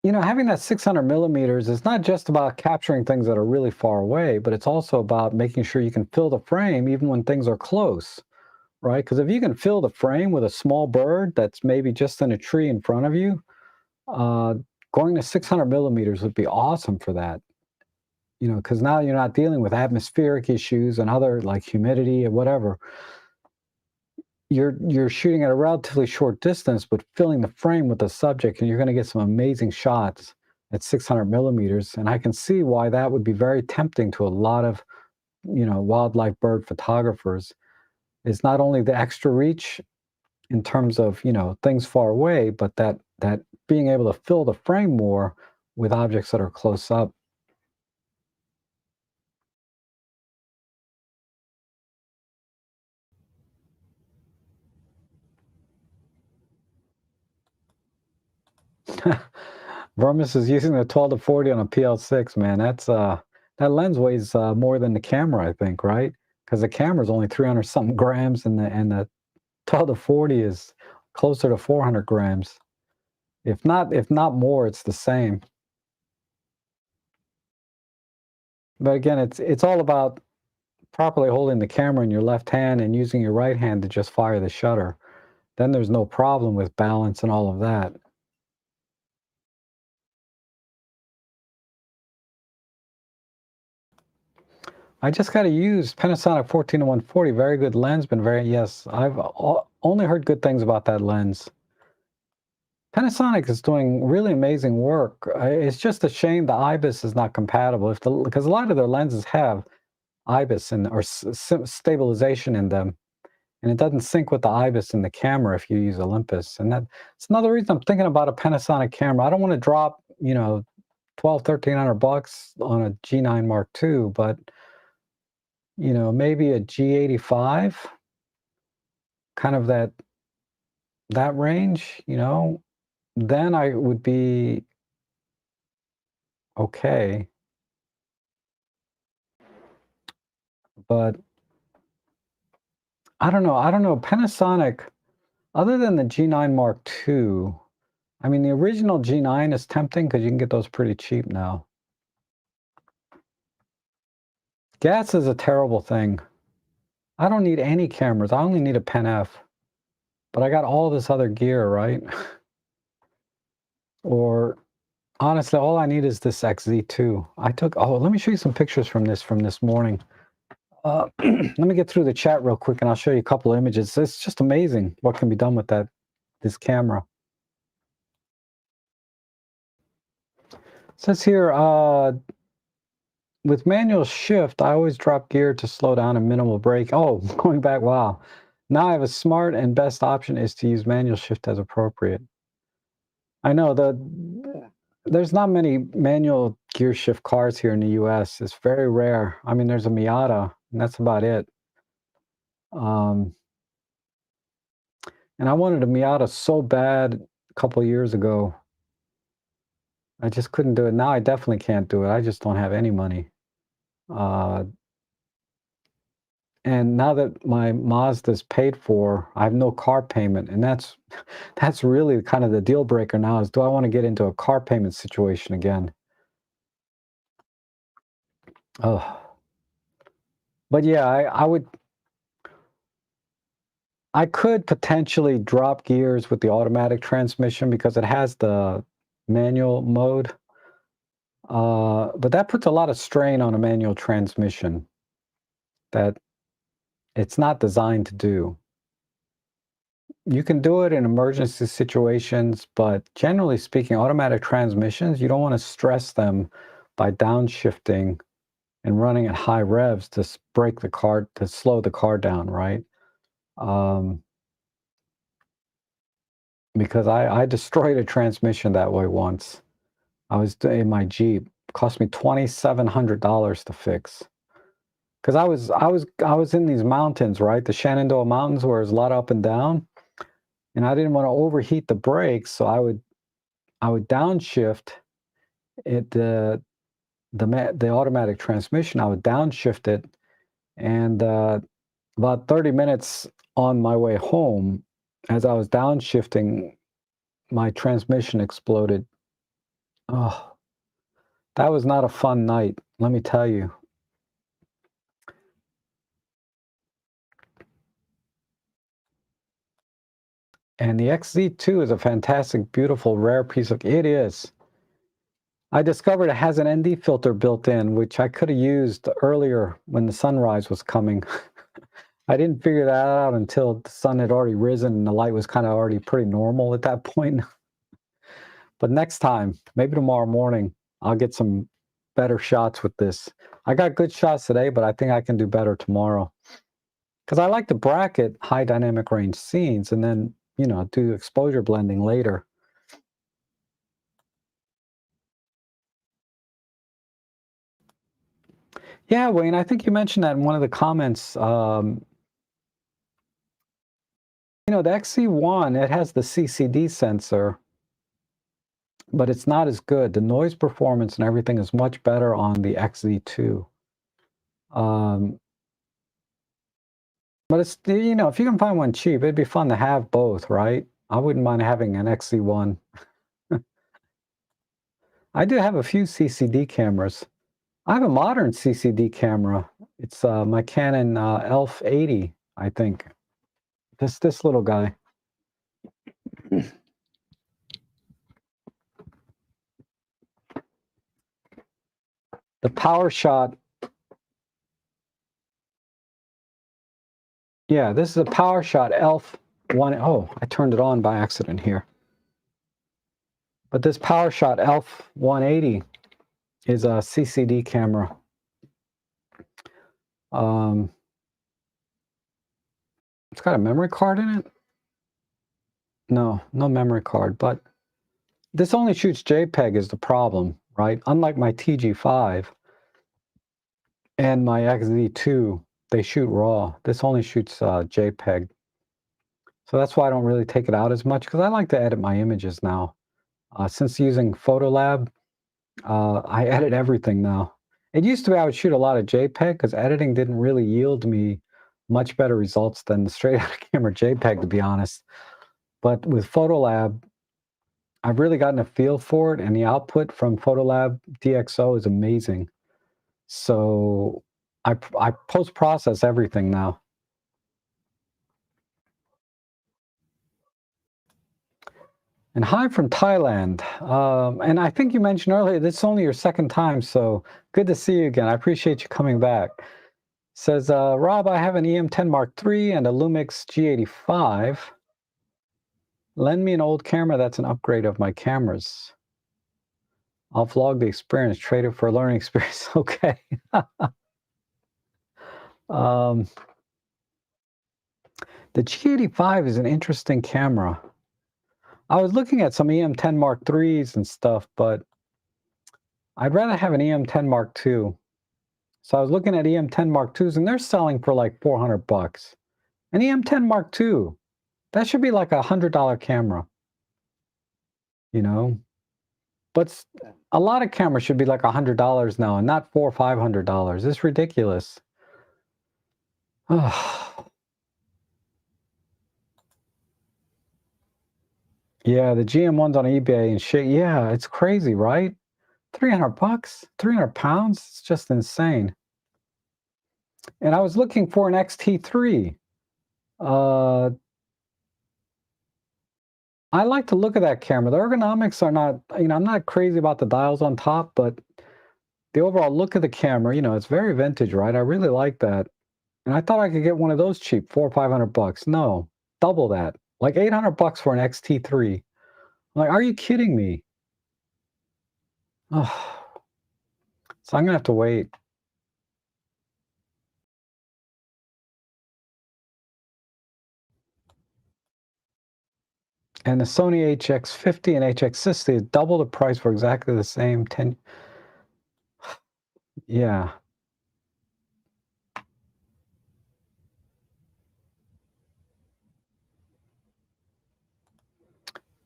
having that 600 millimeters is not just about capturing things that are really far away, but it's also about making sure you can fill the frame even when things are close, right? Because if you can fill the frame with a small bird that's maybe just in a tree in front of you, uh, going to 600 millimeters would be awesome for that. Because now you're not dealing with atmospheric issues and other like humidity or whatever. You're shooting at a relatively short distance, but filling the frame with the subject, and you're going to get some amazing shots at 600 millimeters. And I can see why that would be very tempting to a lot of, wildlife bird photographers. Is not only the extra reach in terms of, things far away, but that being able to fill the frame more with objects that are close up. Vermis is using the 12 to 40 on a PL6, man. That lens weighs more than the camera, I think, right? Because the camera is only 300 something grams, and the 12 to 40 is closer to 400 grams. If not more, it's the same. But again, it's all about properly holding the camera in your left hand and using your right hand to just fire the shutter. Then there's no problem with balance and all of that. I just got to use Panasonic 14 to 140. Very good lens. Yes, I've only heard good things about that lens. Panasonic is doing really amazing work. It's just a shame the IBIS is not compatible. Because a lot of their lenses have IBIS or stabilization in them, and it doesn't sync with the IBIS in the camera if you use Olympus. And that's another reason I'm thinking about a Panasonic camera. I don't want to drop 1,300 bucks on a G9 Mark II, but maybe a G85, kind of that range, then I would be okay. But I don't know. Panasonic, other than the G9 Mark II, I mean, the original G9 is tempting because you can get those pretty cheap now. Gas is a terrible thing. I don't need any cameras. I only need a Pen F. But I got all this other gear, right? Or honestly, all I need is this XZ2. Let me show you some pictures from this morning. Let me get through the chat real quick and I'll show you a couple of images. It's just amazing what can be done with this camera. It says here, with manual shift, I always drop gear to slow down and minimal brake. Oh, going back, wow. Now I have a smart and best option is to use manual shift as appropriate. I know there's not many manual gear shift cars here in the US. It's very rare. I mean, there's a Miata, and that's about it. And I wanted a Miata so bad a couple years ago. I just couldn't do it. Now I definitely can't do it. I just don't have any money. Uh, and now that my Mazda's paid for, I have no car payment, and that's really kind of the deal breaker now is do I want to get into a car payment situation again? Oh, but yeah, I could potentially drop gears with the automatic transmission because it has the manual mode. But that puts a lot of strain on a manual transmission that it's not designed to do. You can do it in emergency situations, but generally speaking, automatic transmissions, you don't want to stress them by downshifting and running at high revs to break the car, to slow the car down, right? Um, because I destroyed a transmission that way once. I was in my Jeep. It cost me $2,700 to fix. Because I was in these mountains, right? The Shenandoah Mountains, where there's a lot up and down, and I didn't want to overheat the brakes, so I would downshift it the automatic transmission. I would downshift it, and about 30 minutes on my way home, as I was downshifting, my transmission exploded. Oh, that was not a fun night, let me tell you. And the XZ2 is a fantastic, beautiful, rare piece of it is. I discovered it has an ND filter built in, which I could have used earlier when the sunrise was coming. I didn't figure that out until the sun had already risen and the light was kind of already pretty normal at that point. But next time, maybe tomorrow morning, I'll get some better shots with this. I got good shots today, but I think I can do better tomorrow. Because I like to bracket high dynamic range scenes and then, do exposure blending later. Yeah, Wayne, I think you mentioned that in one of the comments. The XC1, it has the CCD sensor, but it's not as good. The noise performance and everything is much better on the XZ2. But it's, if you can find one cheap, it'd be fun to have both, right? I wouldn't mind having an XC1. I do have a few CCD cameras. I have a modern CCD camera. It's my Canon ELPH 80, I think. This little guy. The PowerShot. Yeah, this is a PowerShot ELPH 1. Oh, I turned it on by accident here. But this PowerShot ELPH 180 is a CCD camera. It's got a memory card in it. No memory card, but this only shoots JPEG is the problem, right? Unlike my TG5 and my XZ2, they shoot RAW. This only shoots JPEG. So that's why I don't really take it out as much because I like to edit my images now. Since using Photolab, I edit everything now. It used to be I would shoot a lot of JPEG because editing didn't really yield me much better results than the straight out of camera JPEG, to be honest. But with Photolab, I've really gotten a feel for it, and the output from Photolab DxO is amazing. So I post-process everything now. And hi from Thailand. And I think you mentioned earlier, this is only your second time, so good to see you again. I appreciate you coming back. Says, Rob, I have an EM10 Mark III and a Lumix G85. Lend me an old camera that's an upgrade of my cameras. I'll vlog the experience, trade it for a learning experience. Okay. The G85 is an interesting camera. I was looking at some EM10 Mark IIIs and stuff, but I'd rather have an EM10 Mark II. So I was looking at EM10 Mark IIs, and they're selling for like $400. An EM10 Mark II, that should be like a $100 camera. you know. But a lot of cameras should be like $100 now and not $400 or $500. It's ridiculous. Yeah, the GM ones on eBay and shit. Yeah, it's crazy, right? 300 bucks, 300 pounds. It's just insane. And I was looking for an XT3. Uh, I like to look at that camera. The ergonomics are not, I'm not crazy about the dials on top, but the overall look of the camera, it's very vintage, right? I really like that. And I thought I could get one of those cheap, 400 or 500 bucks. No, double that. Like 800 bucks for an XT3. Like, are you kidding me? Oh, so I'm gonna have to wait. And the Sony HX50 and HX60 is double the price for exactly the same 10. Yeah.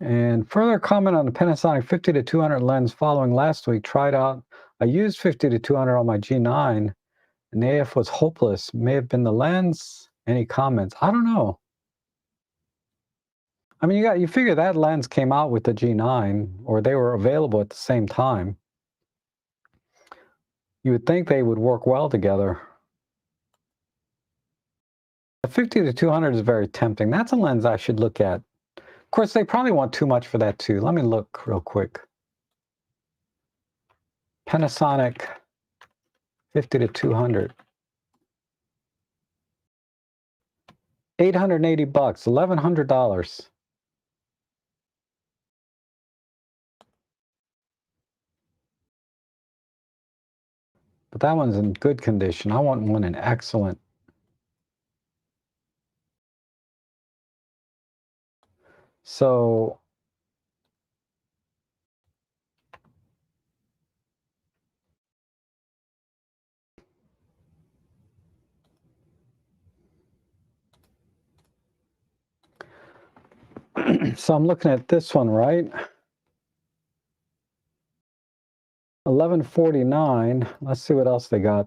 And further comment on the Panasonic 50-200 lens following last week. Tried out I used 50-200 on my G9 and the AF was hopeless. May have been the lens. Any comments? I don't know. I mean, you figure that lens came out with the G9 or they were available at the same time. You would think they would work well together. The 50-200 is very tempting. That's a lens I should look at. Of course, they probably want too much for that too. Let me look real quick. Panasonic 50-200. 880 bucks, $1,100. But that one's in good condition. I want one in excellent. So so I'm looking at this one, right? 1149. Let's see what else they got.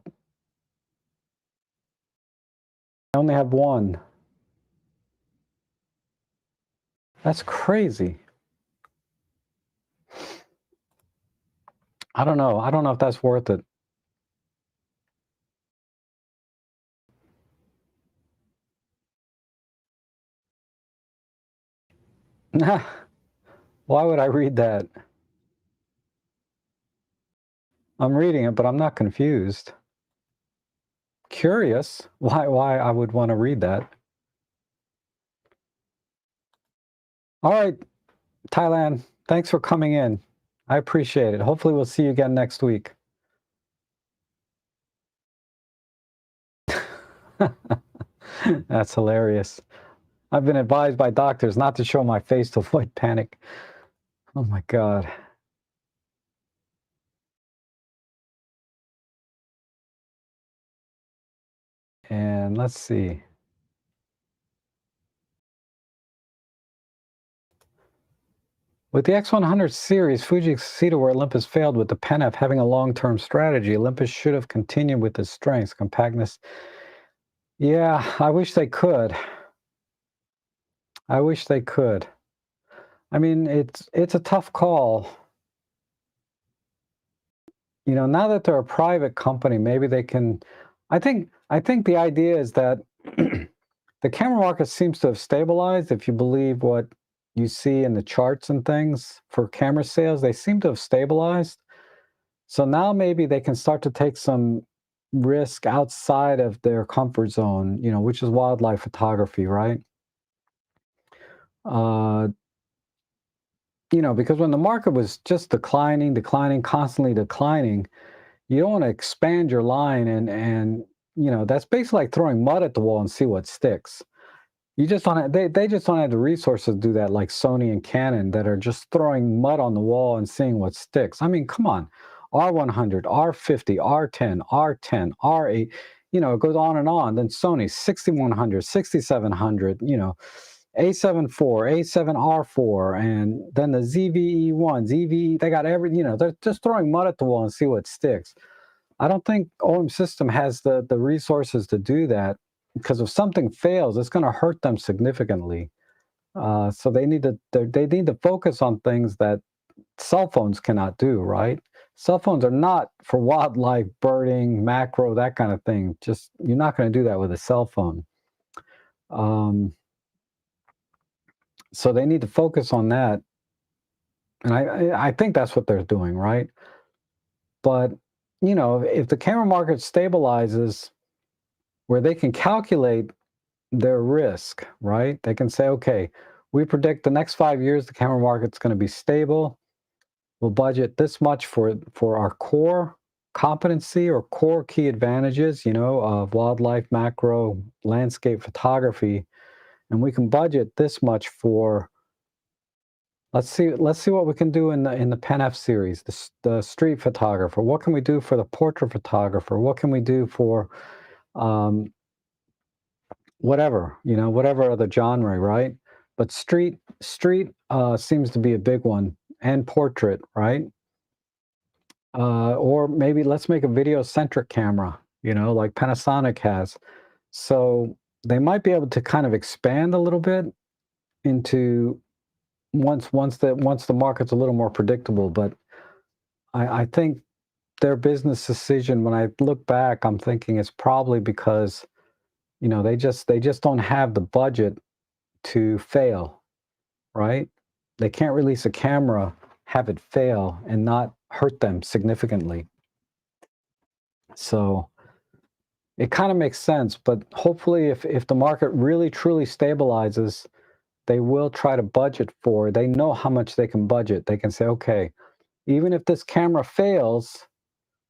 I only have one. That's crazy. I don't know. I don't know if that's worth it. Why would I read that? I'm reading it, but I'm not confused. Curious why I would want to read that. All right, Thailand, thanks for coming in. I appreciate it. Hopefully we'll see you again next week. That's hilarious. I've been advised by doctors not to show my face to avoid panic. Oh my God. And let's see. With the X100 series, Fuji succeeded where Olympus failed with the Pen F having a long-term strategy. Olympus should have continued with its strengths, compactness. Yeah, I wish they could. I wish they could. I mean, it's a tough call. Now that they're a private company, maybe they can. I think the idea is that the camera market seems to have stabilized. If you believe what you see in the charts and things for camera sales, they seem to have stabilized. So now maybe they can start to take some risk outside of their comfort zone, which is wildlife photography, right? Because when the market was just declining, constantly declining, you don't want to expand your line and that's basically like throwing mud at the wall and see what sticks. You just don't they just don't have the resources to do that, like Sony and Canon that are just throwing mud on the wall and seeing what sticks. I mean, come on. R100, R50, R10, R10, R8, it goes on and on. Then Sony 6100, 6700, A7 IV, A7R4, and then the ZVE1, ZVE, they got they're just throwing mud at the wall and see what sticks. I don't think OM System has the resources to do that, because if something fails, it's going to hurt them significantly. So they need to focus on things that cell phones cannot do, right? Cell phones are not for wildlife, birding, macro, that kind of thing. Just you're not going to do that with a cell phone. Um, so they need to focus on that, and I think that's what they're doing, right? But if the camera market stabilizes, where they can calculate their risk, right? They can say, okay, we predict the next 5 years the camera market's going to be stable. We'll budget this much for our core competency or core key advantages, of wildlife, macro, landscape photography, and we can budget this much for. Let's see what we can do in the Pen F series, the street photographer. What can we do for the portrait photographer? What can we do for um, whatever other genre, right? But street seems to be a big one, and portrait, right? Or maybe let's make a video-centric camera, like Panasonic has. So they might be able to kind of expand a little bit into once the market's a little more predictable. But I think their business decision, when I look back, I'm thinking it's probably because they just don't have the budget to fail, right? They can't release a camera, have it fail, and not hurt them significantly. So it kind of makes sense, but hopefully if the market really truly stabilizes, they will try to budget for, they know how much they can budget. They can say, okay, even if this camera fails,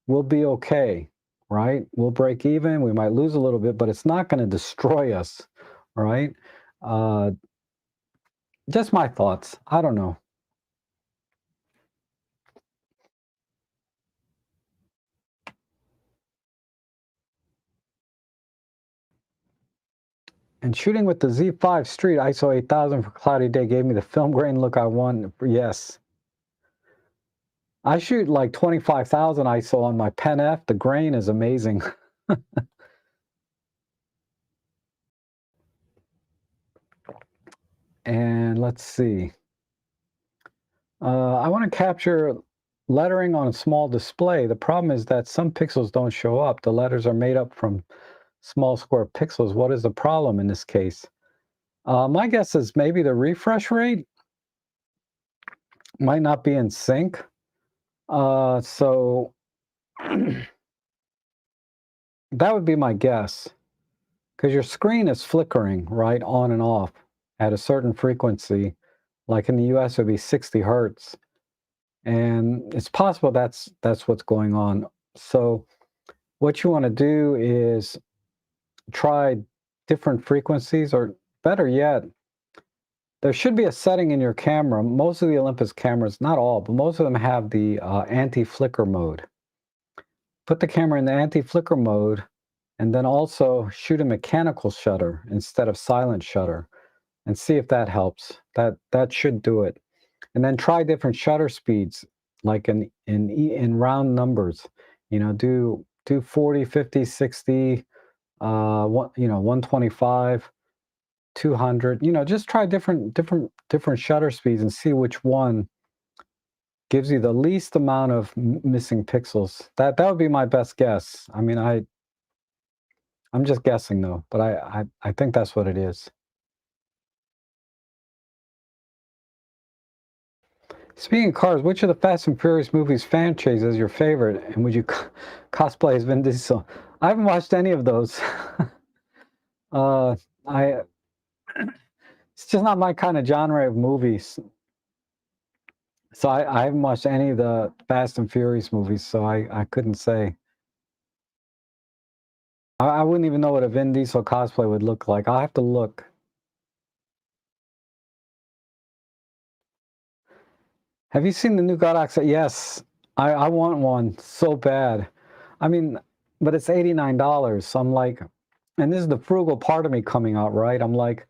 we'll be okay, right? We'll break even. We might lose a little bit, but it's not going to destroy us, right? Uh, just my thoughts. I don't know. And shooting with the Z5 Street ISO 8000 for cloudy day gave me the film grain look I want. Yes. I shoot like 25,000 ISO on my Pen F. The grain is amazing. And let's see. I want to capture lettering on a small display. The problem is that some pixels don't show up. The letters are made up from small square pixels. What is the problem in this case? My guess is maybe the refresh rate might not be in sync. So that would be my guess, because your screen is flickering, right, on and off at a certain frequency. Like in the US, it would be 60 hertz. And it's possible that's what's going on. So what you want to do is try different frequencies, or better yet, there should be a setting in your camera. Most of the Olympus cameras, not all, but most of them have the anti-flicker mode. Put the camera in the anti-flicker mode, and then also shoot a mechanical shutter instead of silent shutter, and see if that helps. That should do it. And then try different shutter speeds, like in round numbers. Do 40, 50, 60, 125, 200. Just try different shutter speeds and see which one gives you the least amount of missing pixels. That would be my best guess. I mean, I'm just guessing though, but I think that's what it is. Speaking of cars, which of the Fast and Furious movies fan chase is your favorite, and would you cosplay as Vin Diesel? I haven't watched any of those. uh, I It's just not my kind of genre of movies. So I haven't watched any of the Fast and Furious movies, so I couldn't say. I wouldn't even know what a Vin Diesel cosplay would look like. I'll have to look. Have you seen the new God Ox? Yes, I want one so bad. I mean, but it's $89. So I'm like, and this is the frugal part of me coming out, right? I'm like,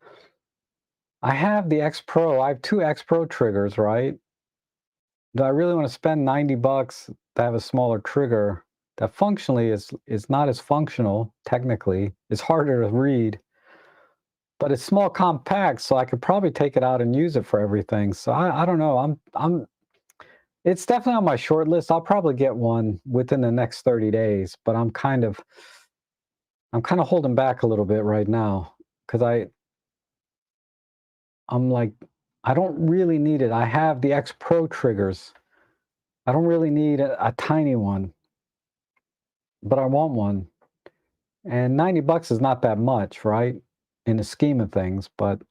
I have the X Pro. I have two X Pro triggers, right? Do I really want to spend 90 bucks to have a smaller trigger that functionally is not as functional, technically. It's harder to read, but it's small compact, so I could probably take it out and use it for everything. So I don't know. I'm it's definitely on my short list. I'll probably get one within the next 30 days, but I'm kind of holding back a little bit right now because I'm like, I don't really need it. I have the X Pro triggers. I don't really need a tiny one, but I want one. And 90 bucks is not that much, right? In the scheme of things, but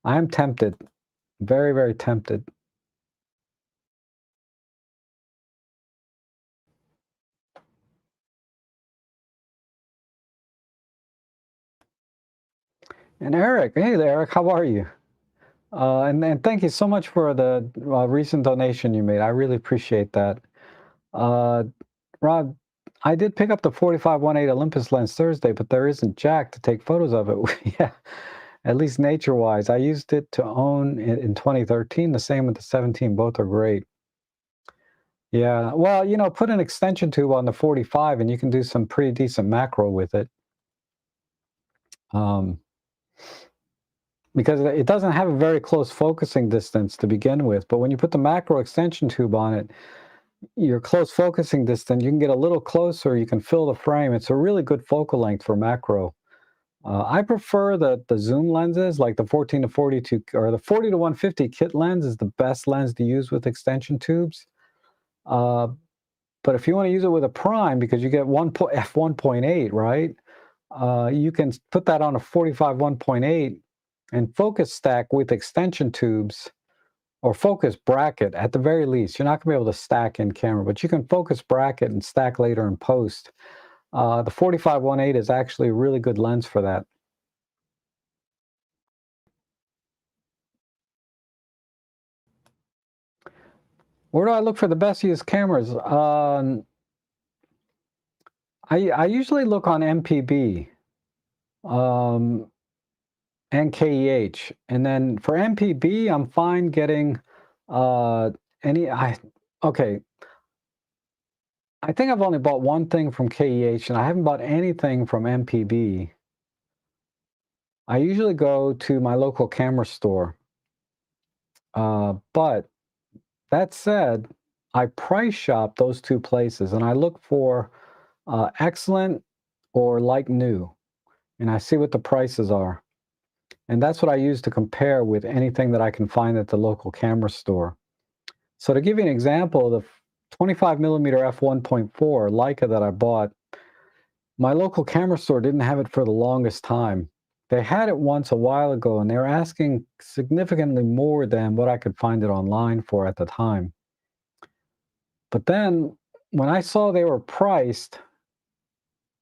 I am tempted, very, very tempted. And Eric, hey there, Eric, how are you? And thank you so much for the recent donation you made. I really appreciate that. Uh, Rob, I did pick up the 45-1.8 Olympus lens Thursday, but there isn't jack to take photos of it. Yeah, at least nature-wise. I used it to own it in 2013. The same with the 17. Both are great. Yeah, well, put an extension tube on the 45 and you can do some pretty decent macro with it. Um, because it doesn't have a very close focusing distance to begin with, but when you put the macro extension tube on it, your close focusing distance, you can get a little closer, you can fill the frame. It's a really good focal length for macro. I prefer the zoom lenses, like the 14 to 42 or the 40 to 150 kit lens is the best lens to use with extension tubes. Uh, but if you want to use it with a prime, because you get f1.8, right? You can put that on a 45 1.8 and focus stack with extension tubes or focus bracket at the very least. You're not going to be able to stack in camera, but you can focus bracket and stack later in post. The 45 1.8 is actually a really good lens for that. Where do I look for the best used cameras? I usually look on MPB and KEH, and then for MPB, I'm fine getting any. Okay. I think I've only bought one thing from KEH, and I haven't bought anything from MPB. I usually go to my local camera store, but that said, I price shop those two places, and I look for excellent or like new, and I see what the prices are. And that's what I use to compare with anything that I can find at the local camera store. So to give you an example, the 25 millimeter f1.4 Leica that I bought, my local camera store didn't have it for the longest time. They had it once a while ago, and they were asking significantly more than what I could find it online for at the time. But then when I saw they were priced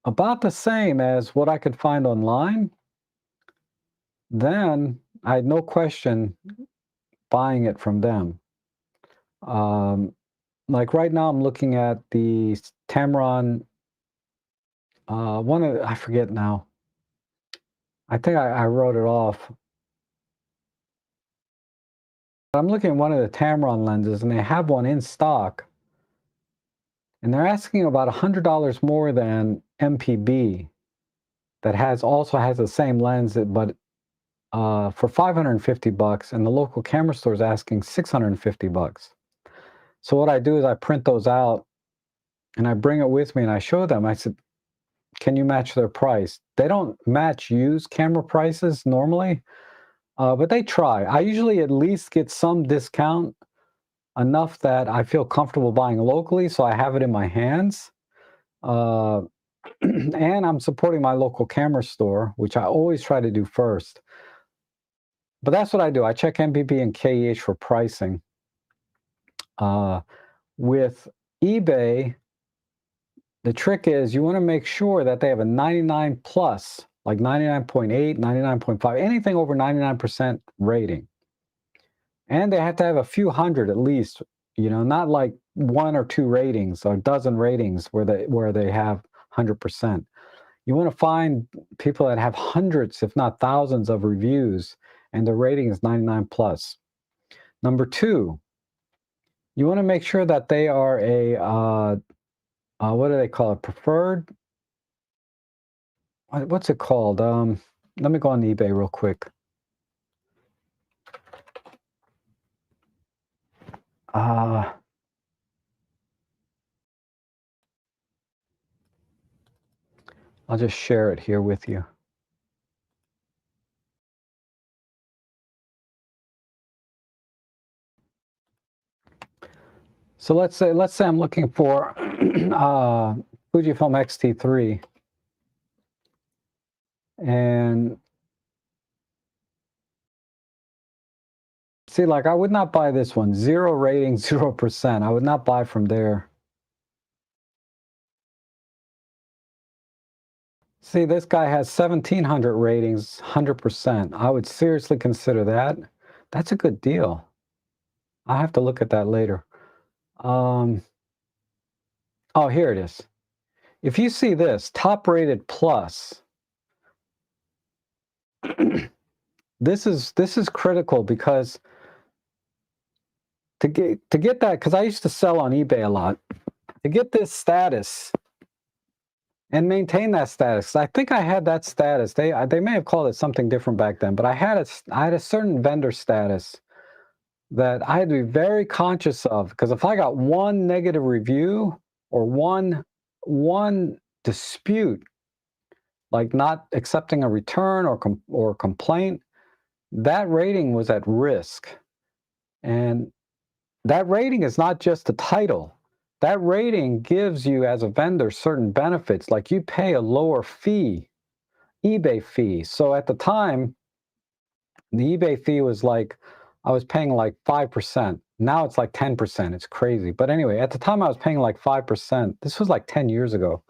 about the same as what I could find online, then I had no question buying it from them. Like right now, I'm looking at the Tamron, I forget now. I think I wrote it off. I'm looking at one of the Tamron lenses, and they have one in stock, and they're asking about $100 more than MPB that also has the same lens, but for 550 bucks, and the local camera store is asking 650 bucks. So what I do is I print those out and I bring it with me and I show them. I said, can you match their price? They don't match used camera prices normally, but they try. I usually at least get some discount, enough that I feel comfortable buying locally, so I have it in my hands. Uh, and I'm supporting my local camera store, which I always try to do first. But that's what I do. I check MPB and KEH for pricing. With eBay, the trick is you want to make sure that they have a 99 plus, like 99.8, 99.5, anything over 99% rating. And they have to have a few hundred at least, not like one or two ratings or a dozen ratings where they have 100%. You want to find people that have hundreds, if not thousands, of reviews and the rating is 99 plus. Number two, you want to make sure that they are a, what do they call it? Preferred? What's it called? Let me go on eBay real quick. I'll just share it here with you. So let's say I'm looking for Fujifilm X-T3, and see, like I would not buy this one. 0 rating, 0%. I would not buy from there. See, this guy has 1,700 ratings, 100%. I would seriously consider that. That's a good deal. I'll have to look at that later. Oh, here it is. If you see this, top rated plus, this is critical because to get that, because I used to sell on eBay a lot, to get this status and maintain that status. I think I had that status. They may have called it something different back then, but I had a certain vendor status that I had to be very conscious of, because if I got one negative review or one dispute, like not accepting a return or complaint, that rating was at risk. And that rating is not just the title. That rating gives you, as a vendor, certain benefits, like you pay a lower fee, eBay fee. So at the time, the eBay fee was like, I was paying like 5%. Now it's like 10%. It's crazy. But anyway, at the time I was paying like 5%. This was like 10 years ago.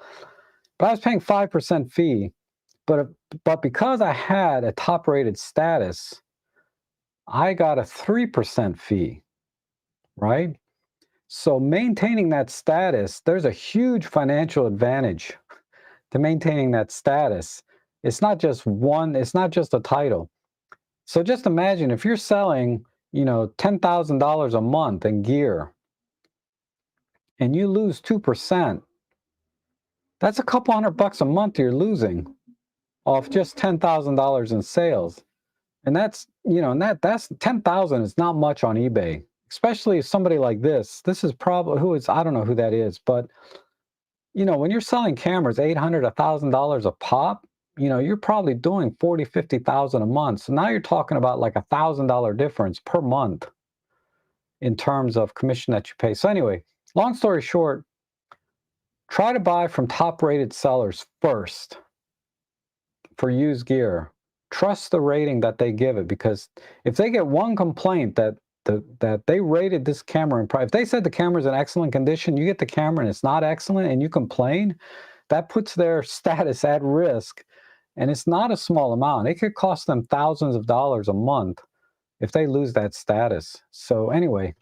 But I was paying 5% fee. But because I had a top-rated status, I got a 3% fee, right? So maintaining that status, there's a huge financial advantage to maintaining that status. It's not just a title. So just imagine if you're selling, $10,000 a month in gear and you lose 2%, that's a couple $100 a month you're losing off just $10,000 in sales. And that's, that's 10,000 is not much on eBay, especially if somebody like this is probably I don't know who that is, but when you're selling cameras, $800, $1,000 a pop, you're probably doing 40, 50,000 a month. So now you're talking about like $1,000 difference per month in terms of commission that you pay. So anyway, long story short, try to buy from top-rated sellers first for used gear. Trust the rating that they give it, because if they get one complaint that they rated this camera if they said the camera's in excellent condition, you get the camera and it's not excellent and you complain, that puts their status at risk. And it's not a small amount. It could cost them thousands of dollars a month if they lose that status. So anyway,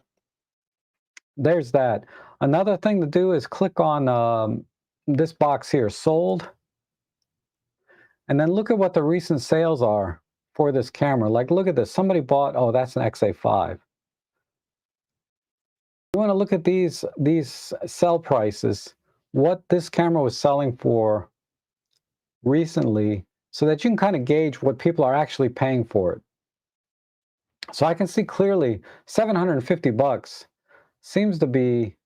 there's that. Another thing to do is click on this box here, sold, and then look at what the recent sales are for this camera. Like, look at this. Somebody bought, oh, that's an XA5. You want to look at these sell prices, what this camera was selling for recently, so that you can kind of gauge what people are actually paying for it. So I can see clearly $750 seems to be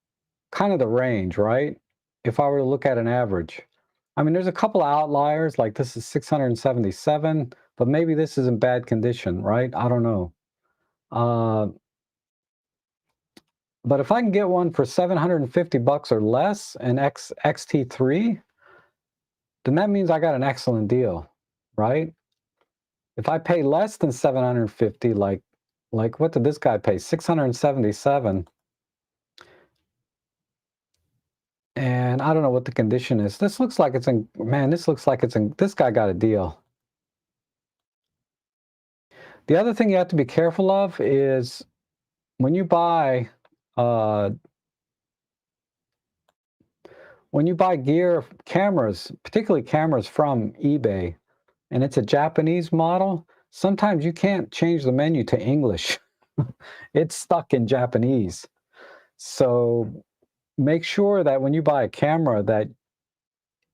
kind of the range, right? If I were to look at an average. I mean, there's a couple of outliers, like this is 677, but maybe this is in bad condition, right? I don't know. But if I can get one for $750 or less, an XT3, then that means I got an excellent deal, right? If I pay less than 750, like what did this guy pay? 677. And I don't know what the condition is. This looks like it's in, man, this looks like it's in, this guy got a deal. The other thing you have to be careful of is when you buy cameras, particularly cameras from eBay, and it's a Japanese model, sometimes you can't change the menu to English. It's stuck in Japanese. So make sure that when you buy a camera that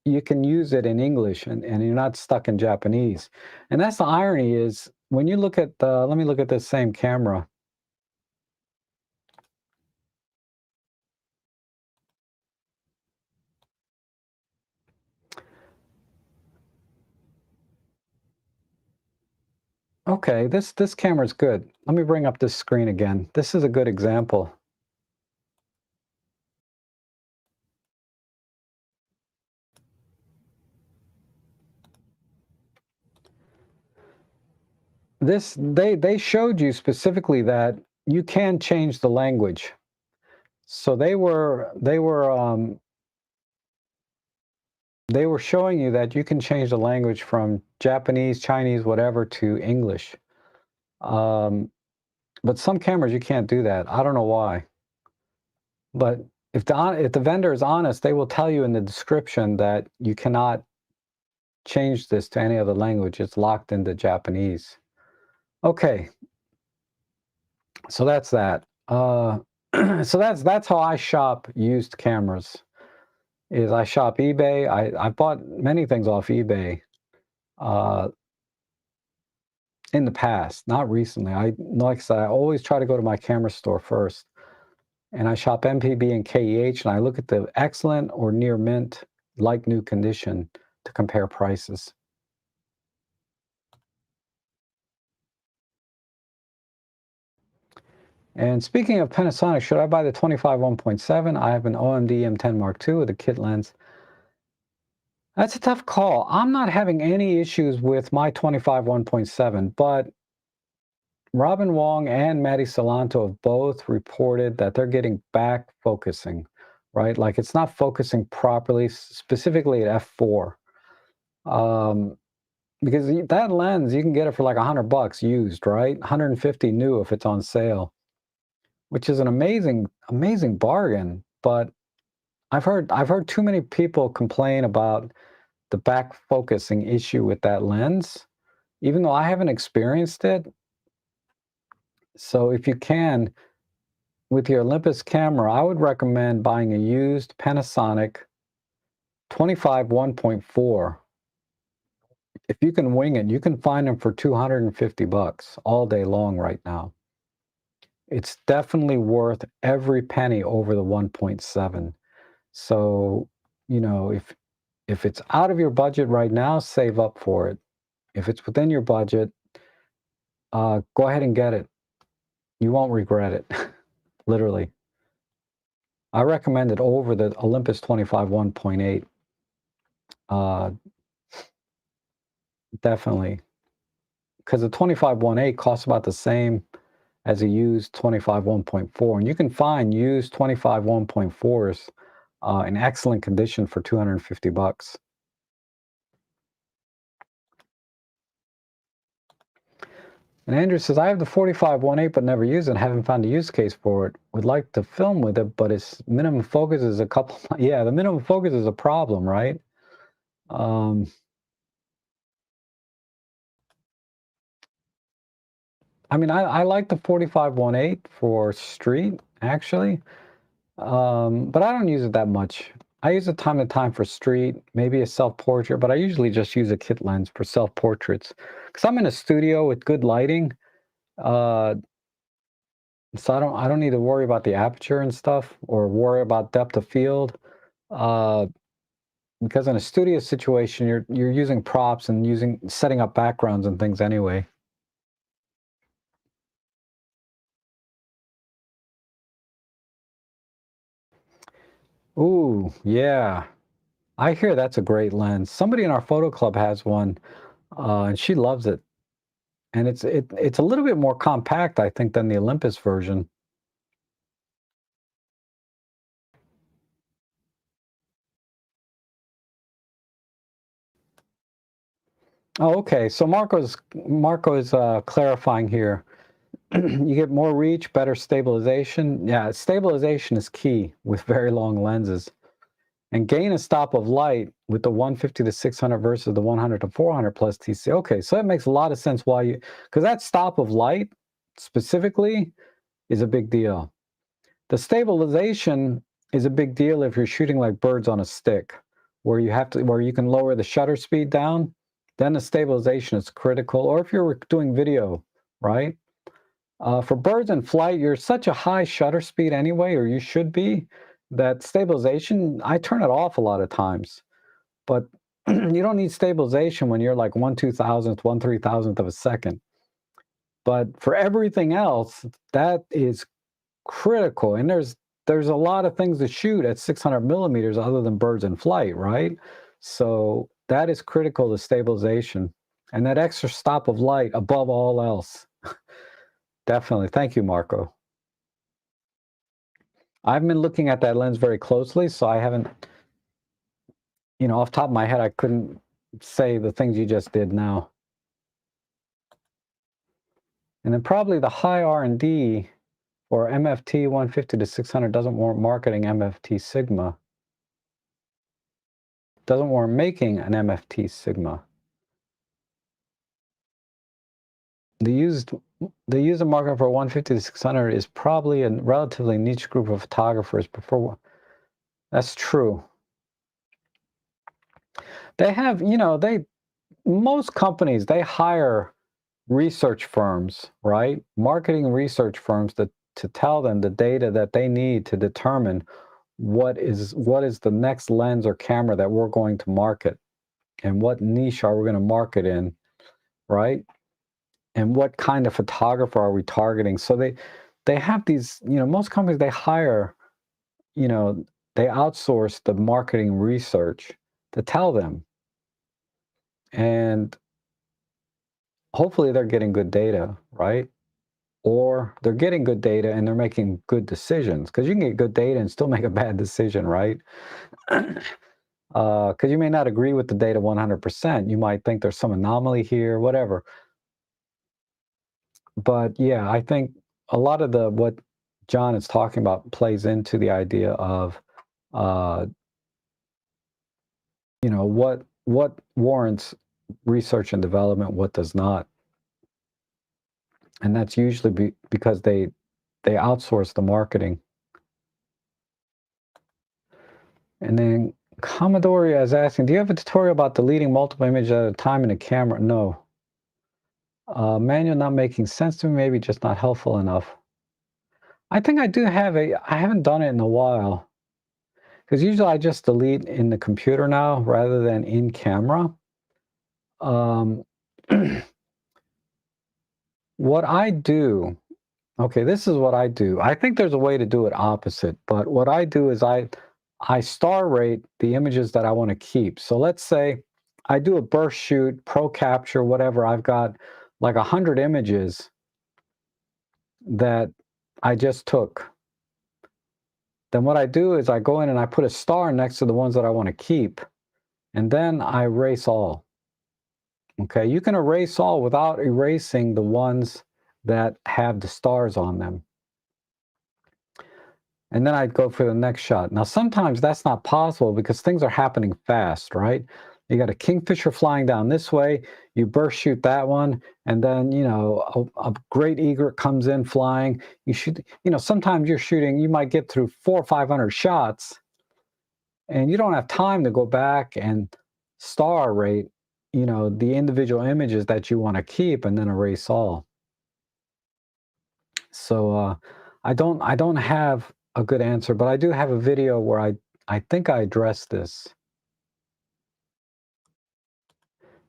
you can use it in English and you're not stuck in Japanese. And that's the irony is when you look at the, let me look at this same camera. Okay, this camera's good. Let me bring up this screen again. This is a good example. This they showed you specifically that you can change the language. So they were showing you that you can change the language from Japanese, Chinese, whatever to English. Um, but some cameras you can't do that. I don't know why. But if the vendor is honest, they will tell you in the description that you cannot change this to any other language. It's locked into Japanese. Okay, so that's that. So that's how I shop used cameras. Is I shop eBay. I bought many things off eBay uh, in the past, not recently. Like I said, I always try to go to my camera store first, and I shop MPB and KEH, and I look at the excellent or near mint, like new condition to compare prices. And speaking of Panasonic, should I buy the 25 1.7? I have an OMD M10 Mark II with a kit lens. That's a tough call. I'm not having any issues with my 25 1.7, but Robin Wong and Maddie Salanto have both reported that they're getting back focusing, right? Like it's not focusing properly, specifically at f4. Because that lens, you can get it for like $100 used, right? 150 new if it's on sale, which is an amazing bargain. But I've heard too many people complain about the back focusing issue with that lens, even though I haven't experienced it. So if you can, with your Olympus camera, I would recommend buying a used Panasonic 25 1.4. If you can wing it, you can find them for $250 all day long right now. It's definitely worth every penny over the 1.7. So, if it's out of your budget right now, save up for it. If it's within your budget, go ahead and get it. You won't regret it, literally. I recommend it over the Olympus 25 1.8. Uh, definitely. Because the 25 1.8 costs about the same as a used 25 1.4. And you can find used 25 1.4s in excellent condition for $250. And Andrew says, I have the 45 1.8 but never use it. Haven't found a use case for it. Would like to film with it, but its minimum focus is a couple. Yeah, the minimum focus is a problem, right? I mean, I like the 45 1.8 for street, actually, but I don't use it that much. I use it time to time for street, maybe a self-portrait, but I usually just use a kit lens for self-portraits because I'm in a studio with good lighting, uh, so I don't need to worry about the aperture and stuff or worry about depth of field, uh, because in a studio situation, you're using props and setting up backgrounds and things anyway. Ooh, yeah. I hear that's a great lens. Somebody in our photo club has one, and she loves it. And it's a little bit more compact, I think, than the Olympus version. Oh, okay. So Marco's clarifying here. You get more reach, better stabilization. Yeah, stabilization is key with very long lenses. and gain a stop of light with the 150 to 600 versus the 100 to 400 plus TC. Okay, so that makes a lot of sense why you, because that stop of light specifically is a big deal. The stabilization is a big deal if you're shooting like birds on a stick, where you can lower the shutter speed down, then the stabilization is critical. Or if you're doing video, right? For birds in flight, you're such a high shutter speed anyway, or you should be, that stabilization, I turn it off a lot of times. But you don't need stabilization when you're like 1/2000th, 1/3000th of a second. But for everything else, that is critical. And there's a lot of things to shoot at 600 millimeters other than birds in flight, right? So that is critical to stabilization. And that extra stop of light above all else. Definitely. Thank you, Marco. I've been looking at that lens very closely, so I haven't, off the top of my head, I couldn't say the things you just did now. And then probably the high R&D or MFT 150 to 600 doesn't warrant marketing MFT Sigma. Doesn't warrant making an MFT Sigma. The user market for 150 to 600 is probably a relatively niche group of photographers before. That's true. They have, most companies, they hire research firms, right? Marketing research firms to tell them the data that they need to determine what is the next lens or camera that we're going to market, and what niche are we going to market in, right? And what kind of photographer are we targeting? So they have these, most companies, they hire, they outsource the marketing research to tell them. And hopefully they're getting good data, right? Or they're getting good data and they're making good decisions, because you can get good data and still make a bad decision, right? Because you may not agree with the data 100%. You might think there's some anomaly here, whatever. But yeah, I think a lot of what John is talking about plays into the idea of, what warrants research and development, what does not. And that's usually because they outsource the marketing. And then Commodore is asking, do you have a tutorial about deleting multiple images at a time in a camera? No. Manual not making sense to me, maybe just not helpful enough. I think I do have I haven't done it in a while, because usually I just delete in the computer now rather than in camera. What I do, okay, this is what I do. I think there's a way to do it opposite, but what I do is I star rate the images that I want to keep. So let's say I do a burst shoot, pro capture, whatever. I've got like 100 images that I just took. Then what I do is I go in and I put a star next to the ones that I want to keep, and then I erase all. Okay, you can erase all without erasing the ones that have the stars on them. And then I'd go for the next shot. Now, sometimes that's not possible because things are happening fast, right? You got a kingfisher flying down this way, you burst shoot that one, and then, a great egret comes in flying. You shoot, sometimes you're shooting, you might get through 400 or 500 shots, and you don't have time to go back and star rate, the individual images that you want to keep and then erase all. So I don't have a good answer, but I do have a video where I think I addressed this.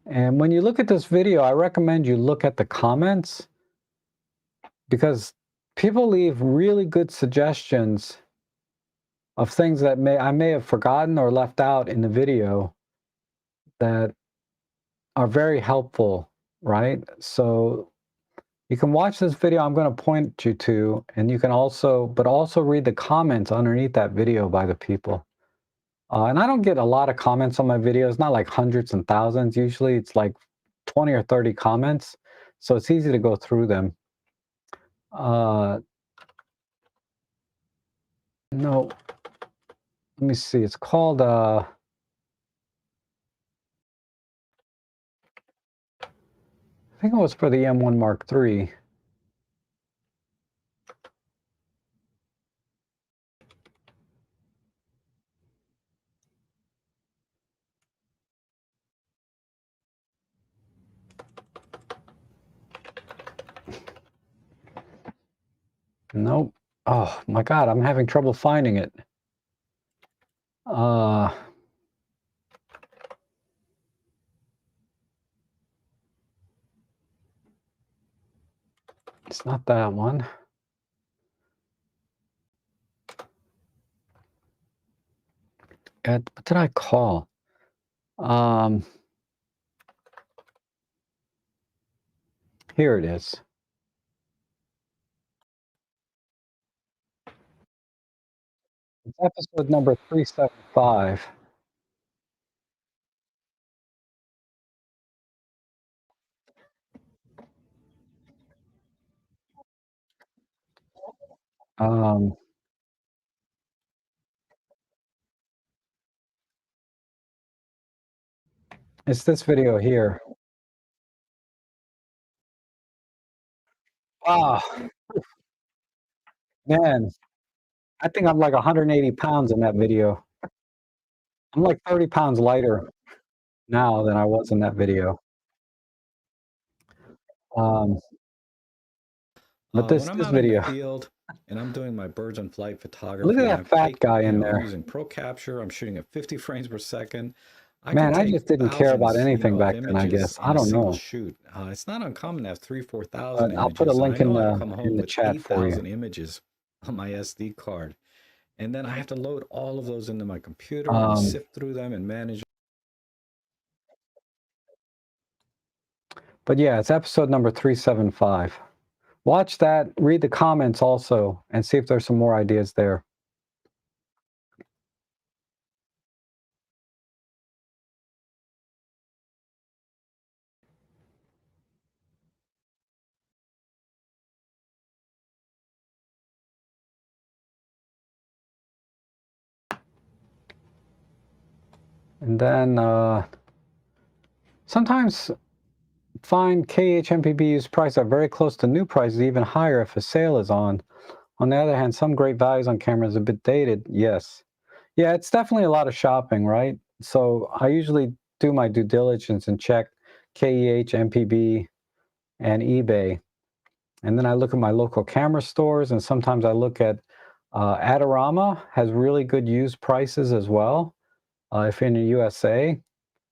And when you look at this video, I recommend you look at the comments, because people leave really good suggestions of things that I may have forgotten or left out in the video that are very helpful, right? So you can watch this video I'm going to point you to, and you can also read the comments underneath that video by the people. And I don't get a lot of comments on my videos, not like hundreds and thousands. Usually it's like 20 or 30 comments. So it's easy to go through them. No, let me see. It's called I think it was for the M1 Mark III. Nope. Oh my God, I'm having trouble finding it. It's not that one. What did I call? Here it is. It's episode number 375. Um, it's this video here. Ah, man, I think I'm like 180 pounds in that video. I'm like 30 pounds lighter now than I was in that video. Um, but When this I'm this out in the video, field and I'm doing my birds on flight look at photography and that I'm fat take, guy in I'm there. using pro capture, I'm shooting at 50 frames per second. I can Man, I take just didn't care about thousands, anything of back then, I images guess. I in a don't single know. shoot. It's not uncommon to have 3, 4,000 But I'll put a images, and I link in know I've come home the with chat for you. 8,000 images on my SD card, and then I have to load all of those into my computer and sift through them and manage. But yeah, it's episode number 375. Watch that, read the comments also, and see if there's some more ideas there. And then sometimes find KHMPB's price are very close to new prices, even higher if a sale is on. On the other hand, some great values on cameras a bit dated. Yes. Yeah, it's definitely a lot of shopping, right? So I usually do my due diligence and check KEH, MPB, and eBay. And then I look at my local camera stores, and sometimes I look at Adorama has really good used prices as well, if you're in the USA.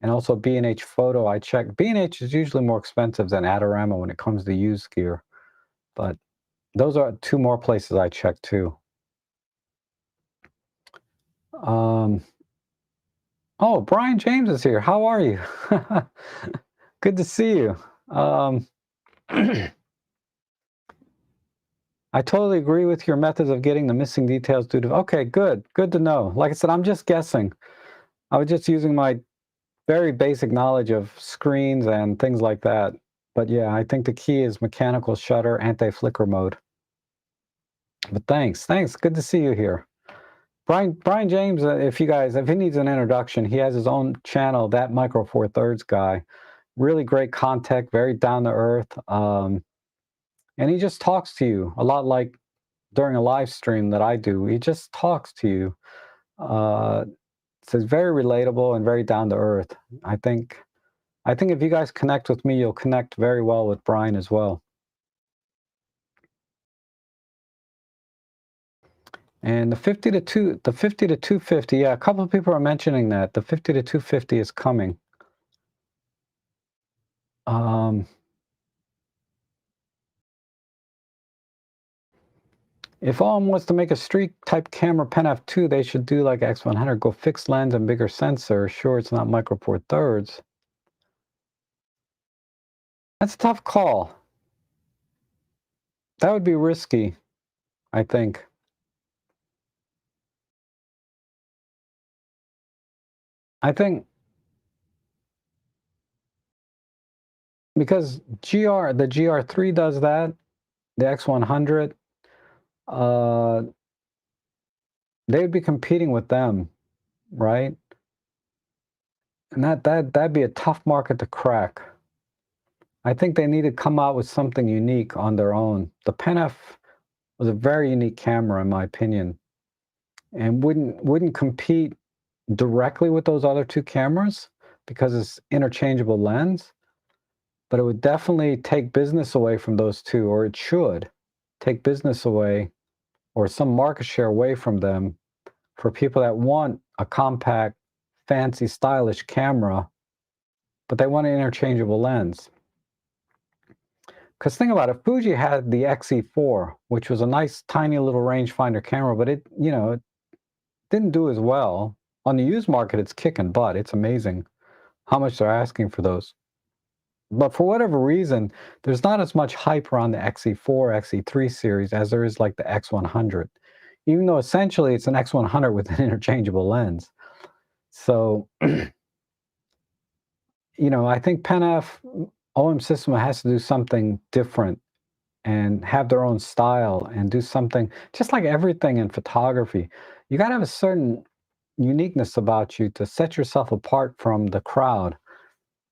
And also B&H Photo, I check. B&H is usually more expensive than Adorama when it comes to used gear. But those are two more places I check too. Oh, Brian James is here. How are you? Good to see you. I totally agree with your methods of getting the missing details due to. Okay, good. Good to know. Like I said, I'm just guessing. I was just using my very basic knowledge of screens and things like that. But yeah, I think the key is mechanical shutter, anti-flicker mode. But thanks. Good to see you here. Brian James, if he needs an introduction, he has his own channel, That Micro Four Thirds Guy. Really great content, very down to earth. And he just talks to you a lot like during a live stream that I do. He just talks to you. So it's very relatable and very down to earth. I think if you guys connect with me, you'll connect very well with Brian as well. And the 50 to 250, yeah, a couple of people are mentioning that the 50 to 250 is coming. If OM wants to make a street type camera Pen F2, they should do like X100, go fixed lens and bigger sensor. Sure, it's not Micro Four Thirds. That's a tough call. That would be risky, I think. I think because the GR3 does that, the X100, they'd be competing with them. right? And that'd be a tough market to crack. I think they need to come out with something unique on their own. The Pen F was a very unique camera, in my opinion, and wouldn't compete directly with those other two cameras because it's interchangeable lens, but it would definitely take business away from those two, or it should take business away or some market share away from them for people that want a compact, fancy, stylish camera, but they want an interchangeable lens. Because think about it, Fuji had the XE4, which was a nice, tiny little rangefinder camera, but it didn't do as well. On the used market, it's kicking butt. It's amazing how much they're asking for those. But for whatever reason, there's not as much hype around the XE4, XE3 series as there is like the X100, even though essentially it's an X100 with an interchangeable lens. So, I think Pen F OM system has to do something different and have their own style and do something just like everything in photography. You got to have a certain uniqueness about you to set yourself apart from the crowd.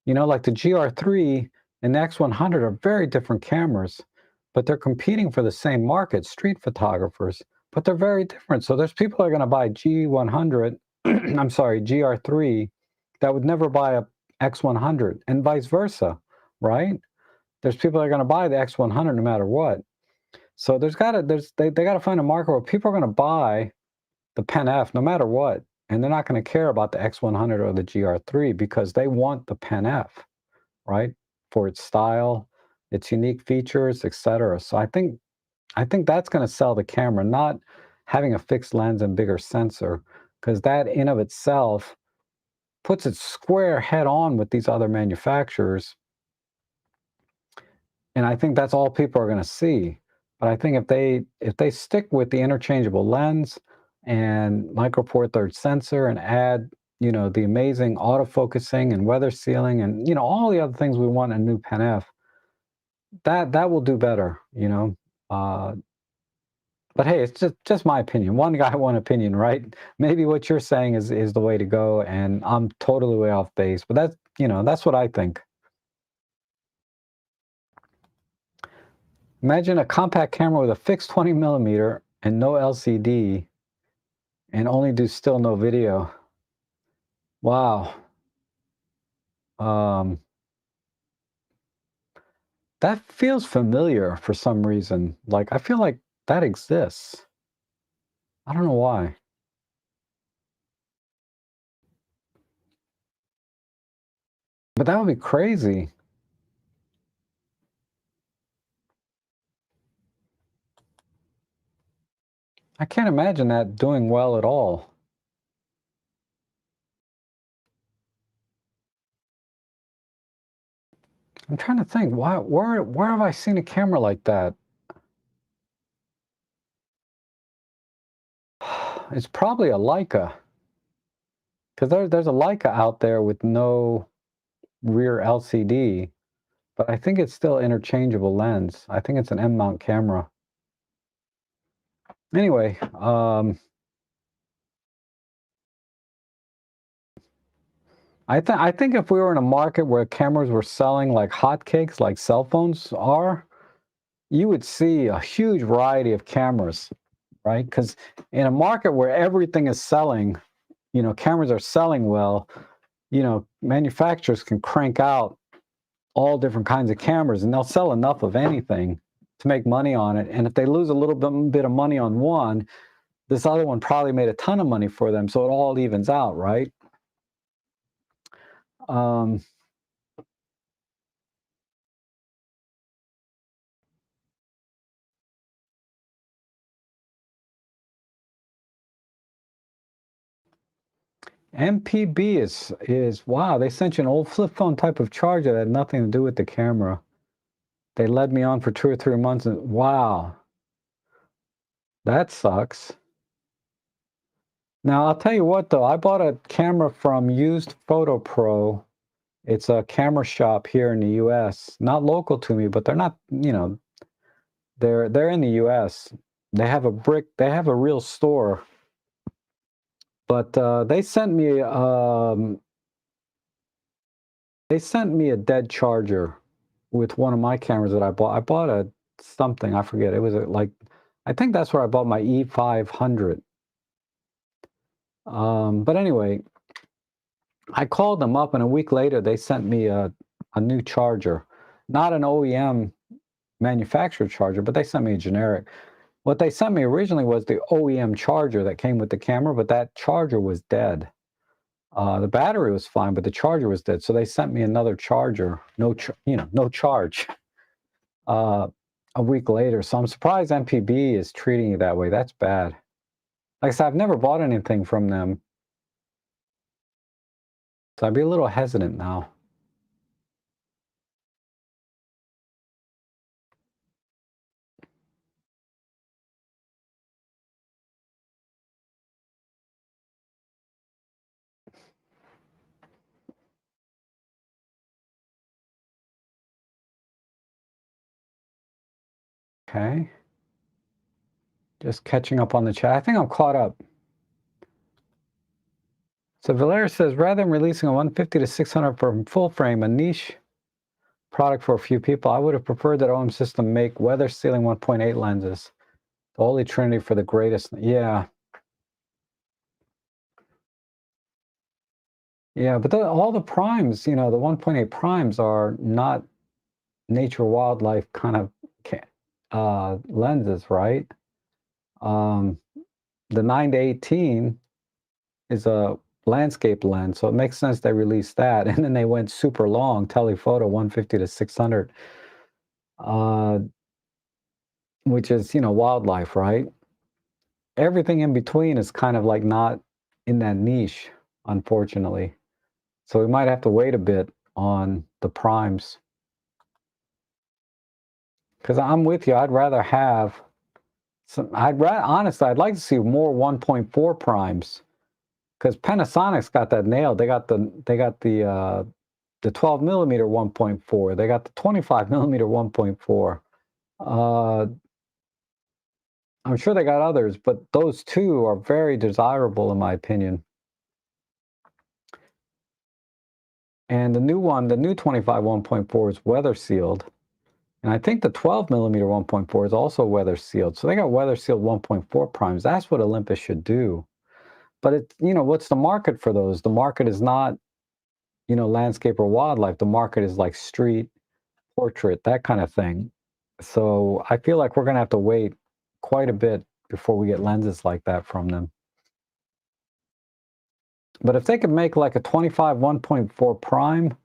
Like the GR3 and the X100 are very different cameras, but they're competing for the same market, street photographers, but they're very different. So there's people that are going to buy G100, I'm sorry, GR3 that would never buy a X100 and vice versa, right? There's people that are going to buy the X100 no matter what. So they got to find a market where people are going to buy the Pen F no matter what, and they're not going to care about the X100 or the GR3 because they want the Pen F, right? For its style, its unique features, etc. So I think that's going to sell the camera, not having a fixed lens and bigger sensor, because that in of itself puts it square head on with these other manufacturers. And I think that's all people are going to see. But I think if they stick with the interchangeable lens and micro four thirds sensor and add the amazing autofocusing and weather sealing and all the other things we want in a new Pen F, that will do better. Uh, but hey, it's just my opinion. One guy, one opinion, right? Maybe what you're saying is the way to go, and I'm totally way off base. But that's what I think. Imagine a compact camera with a fixed 20 millimeter and no LCD and only do still no video. Wow. Um, that feels familiar for some reason. Like, I feel like that exists. I don't know why. But that would be crazy. I can't imagine that doing well at all. I'm trying to think, where have I seen a camera like that? It's probably a Leica, because there's a Leica out there with no rear LCD, but I think it's still interchangeable lens. I think it's an M mount camera. Anyway, I think if we were in a market where cameras were selling like hotcakes, like cell phones are, you would see a huge variety of cameras, right? Because in a market where everything is selling, cameras are selling well, manufacturers can crank out all different kinds of cameras and they'll sell enough of anything to make money on it. And if they lose a little bit of money on one, this other one probably made a ton of money for them. So it all evens out, right? Um, MPB is wow, they sent you an old flip phone type of charger that had nothing to do with the camera. They led me on for 2 or 3 months and wow, that sucks. Now, I'll tell you what though, I bought a camera from Used Photo Pro. It's a camera shop here in the US, not local to me, but they're not, they're in the US. They have a real store But they sent me a dead charger with one of my cameras that I bought. I bought a something, I forget. It was like, I think that's where I bought my E500. But anyway, I called them up, and a week later they sent me a new charger, not an OEM manufacturer charger, but they sent me a generic. What they sent me originally was the OEM charger that came with the camera, but that charger was dead. The battery was fine, but the charger was dead. So they sent me another charger, no charge, uh, a week later. So I'm surprised MPB is treating you that way. That's bad. Like I said, I've never bought anything from them, so I'd be a little hesitant now. Okay. Just catching up on the chat. I think I'm caught up. So Valeria says, rather than releasing a 150 to 600 for full frame, a niche product for a few people, I would have preferred that OM system make weather sealing 1.8 lenses. The holy trinity for the greatest. Yeah. Yeah, but all the primes, the 1.8 primes are not nature wildlife kind of lenses, right? The 9 to 18 is a landscape lens, so it makes sense they released that. And then they went super long, telephoto 150 to 600, uh, which is, wildlife, right? Everything in between is kind of like not in that niche, unfortunately. So we might have to wait a bit on the primes. Because I'm with you. I'd rather have some, honestly, I'd like to see more 1.4 primes. Because Panasonic's got that nailed. They got the 12 millimeter 1.4. They got the 25 millimeter 1.4. I'm sure they got others, but those two are very desirable in my opinion. And the new 25 1.4 is weather sealed. And I think the 12 millimeter 1.4 is also weather sealed. So they got weather sealed 1.4 primes. That's what Olympus should do. But what's the market for those? The market is not, landscape or wildlife. The market is like street, portrait, that kind of thing. So I feel like we're going to have to wait quite a bit before we get lenses like that from them. But if they could make like a 25 1.4 prime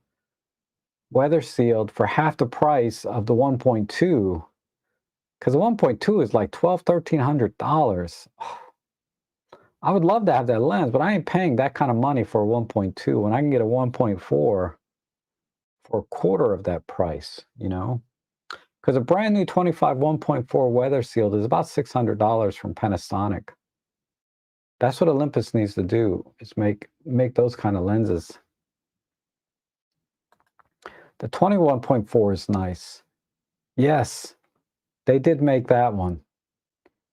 weather sealed for half the price of the 1.2, because the 1.2 is like $1,200-$1,300. I would love to have that lens, but I ain't paying that kind of money for a 1.2 when I can get a 1.4 for a quarter of that price, Because a brand new 25 1.4 weather sealed is about $600 from Panasonic. That's what Olympus needs to do, is make those kind of lenses. The 21.4 is nice. Yes, they did make that one.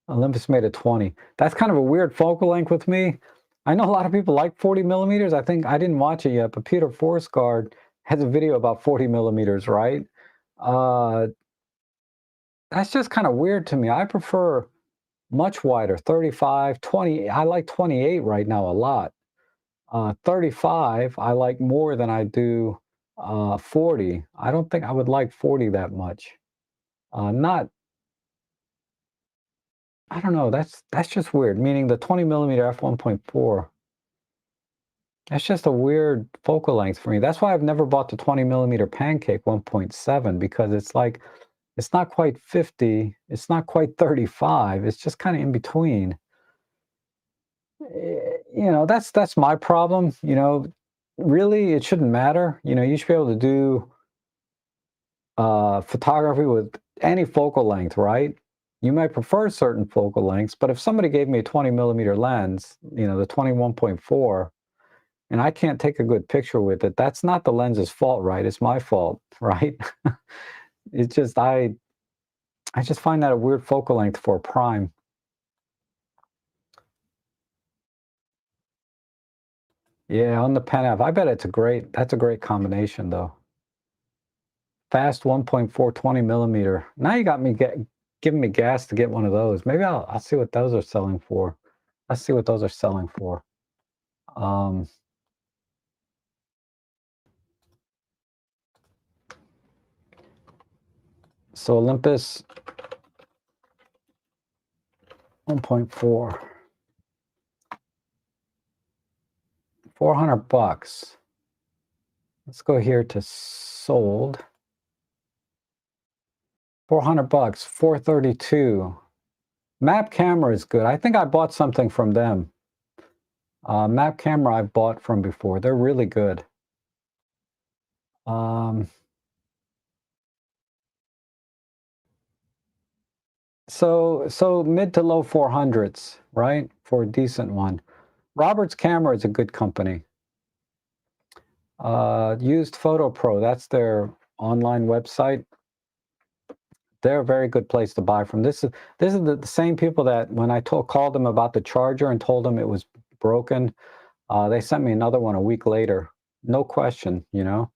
Olympus made a 20. That's kind of a weird focal length with me. I know a lot of people like 40 millimeters. I think I didn't watch it yet, but Peter Forsgaard has a video about 40 millimeters, right? That's just kind of weird to me. I prefer much wider, 35, 20. I like 28 right now a lot. 35, I like more than I do 40. I don't think I would like 40 that much. Not, I don't know. That's just weird. Meaning the 20 millimeter f1.4. That's just a weird focal length for me. That's why I've never bought the 20 millimeter pancake 1.7, because it's like, it's not quite 50. It's not quite 35. It's just kind of in between. That's my problem. Really, it shouldn't matter. You should be able to do photography with any focal length, right? You might prefer certain focal lengths, but if somebody gave me a 20 millimeter lens, the 21.4, and I can't take a good picture with it, that's not the lens's fault, right? It's my fault, right? It's just, I just find that a weird focal length for a prime. Yeah, on the Pen F. I bet that's a great combination though. Fast 1.420 millimeter. Now you got me giving me gas to get one of those. Maybe I'll see what those are selling for. Let's see what those are selling for. So Olympus 1.4, $400. Let's go here to sold. 400 bucks, 432. Map Camera is good. I think I bought something from them. Map Camera I've bought from before. They're really good. So mid to low 400s, right? For a decent one. Robert's Camera is a good company. Used Photo Pro, that's their online website. They're a very good place to buy from. This is the same people that when I called them about the charger and told them it was broken, they sent me another one a week later. No question, you know.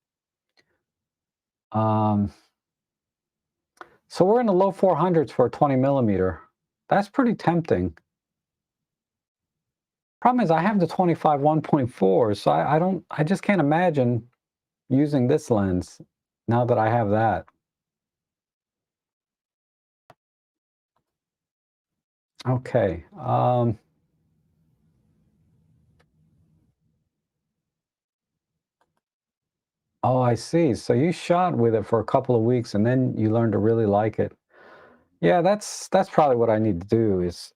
So we're in the low 400s for a 20 millimeter. That's pretty tempting. Problem is I have the 25 1.4, so I just can't imagine using this lens now that I have that. Okay. Oh, I see. So you shot with it for a couple of weeks and then you learned to really like it. Yeah, that's probably what I need to do is,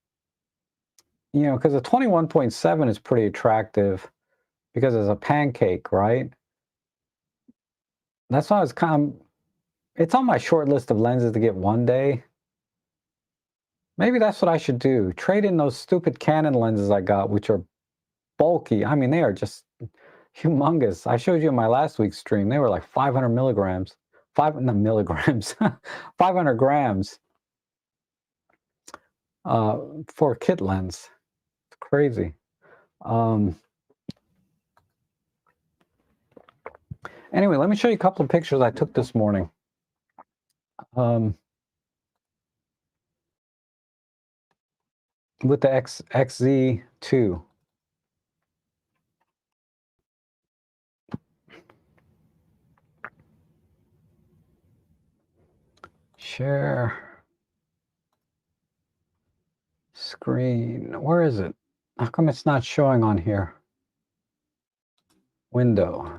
you know, because the 21.7 is pretty attractive because it's a pancake, right? That's why it's on my short list of lenses to get one day. Maybe that's what I should do. Trade in those stupid Canon lenses I got, which are bulky. I mean, they are just humongous. I showed you in my last week's stream. They were like 500 milligrams. 500 milligrams. 500 grams for a kit lens. It's crazy. Anyway, let me show you a couple of pictures I took this morning. With the XZ2. Share screen. Where is it? How come it's not showing on here? Window.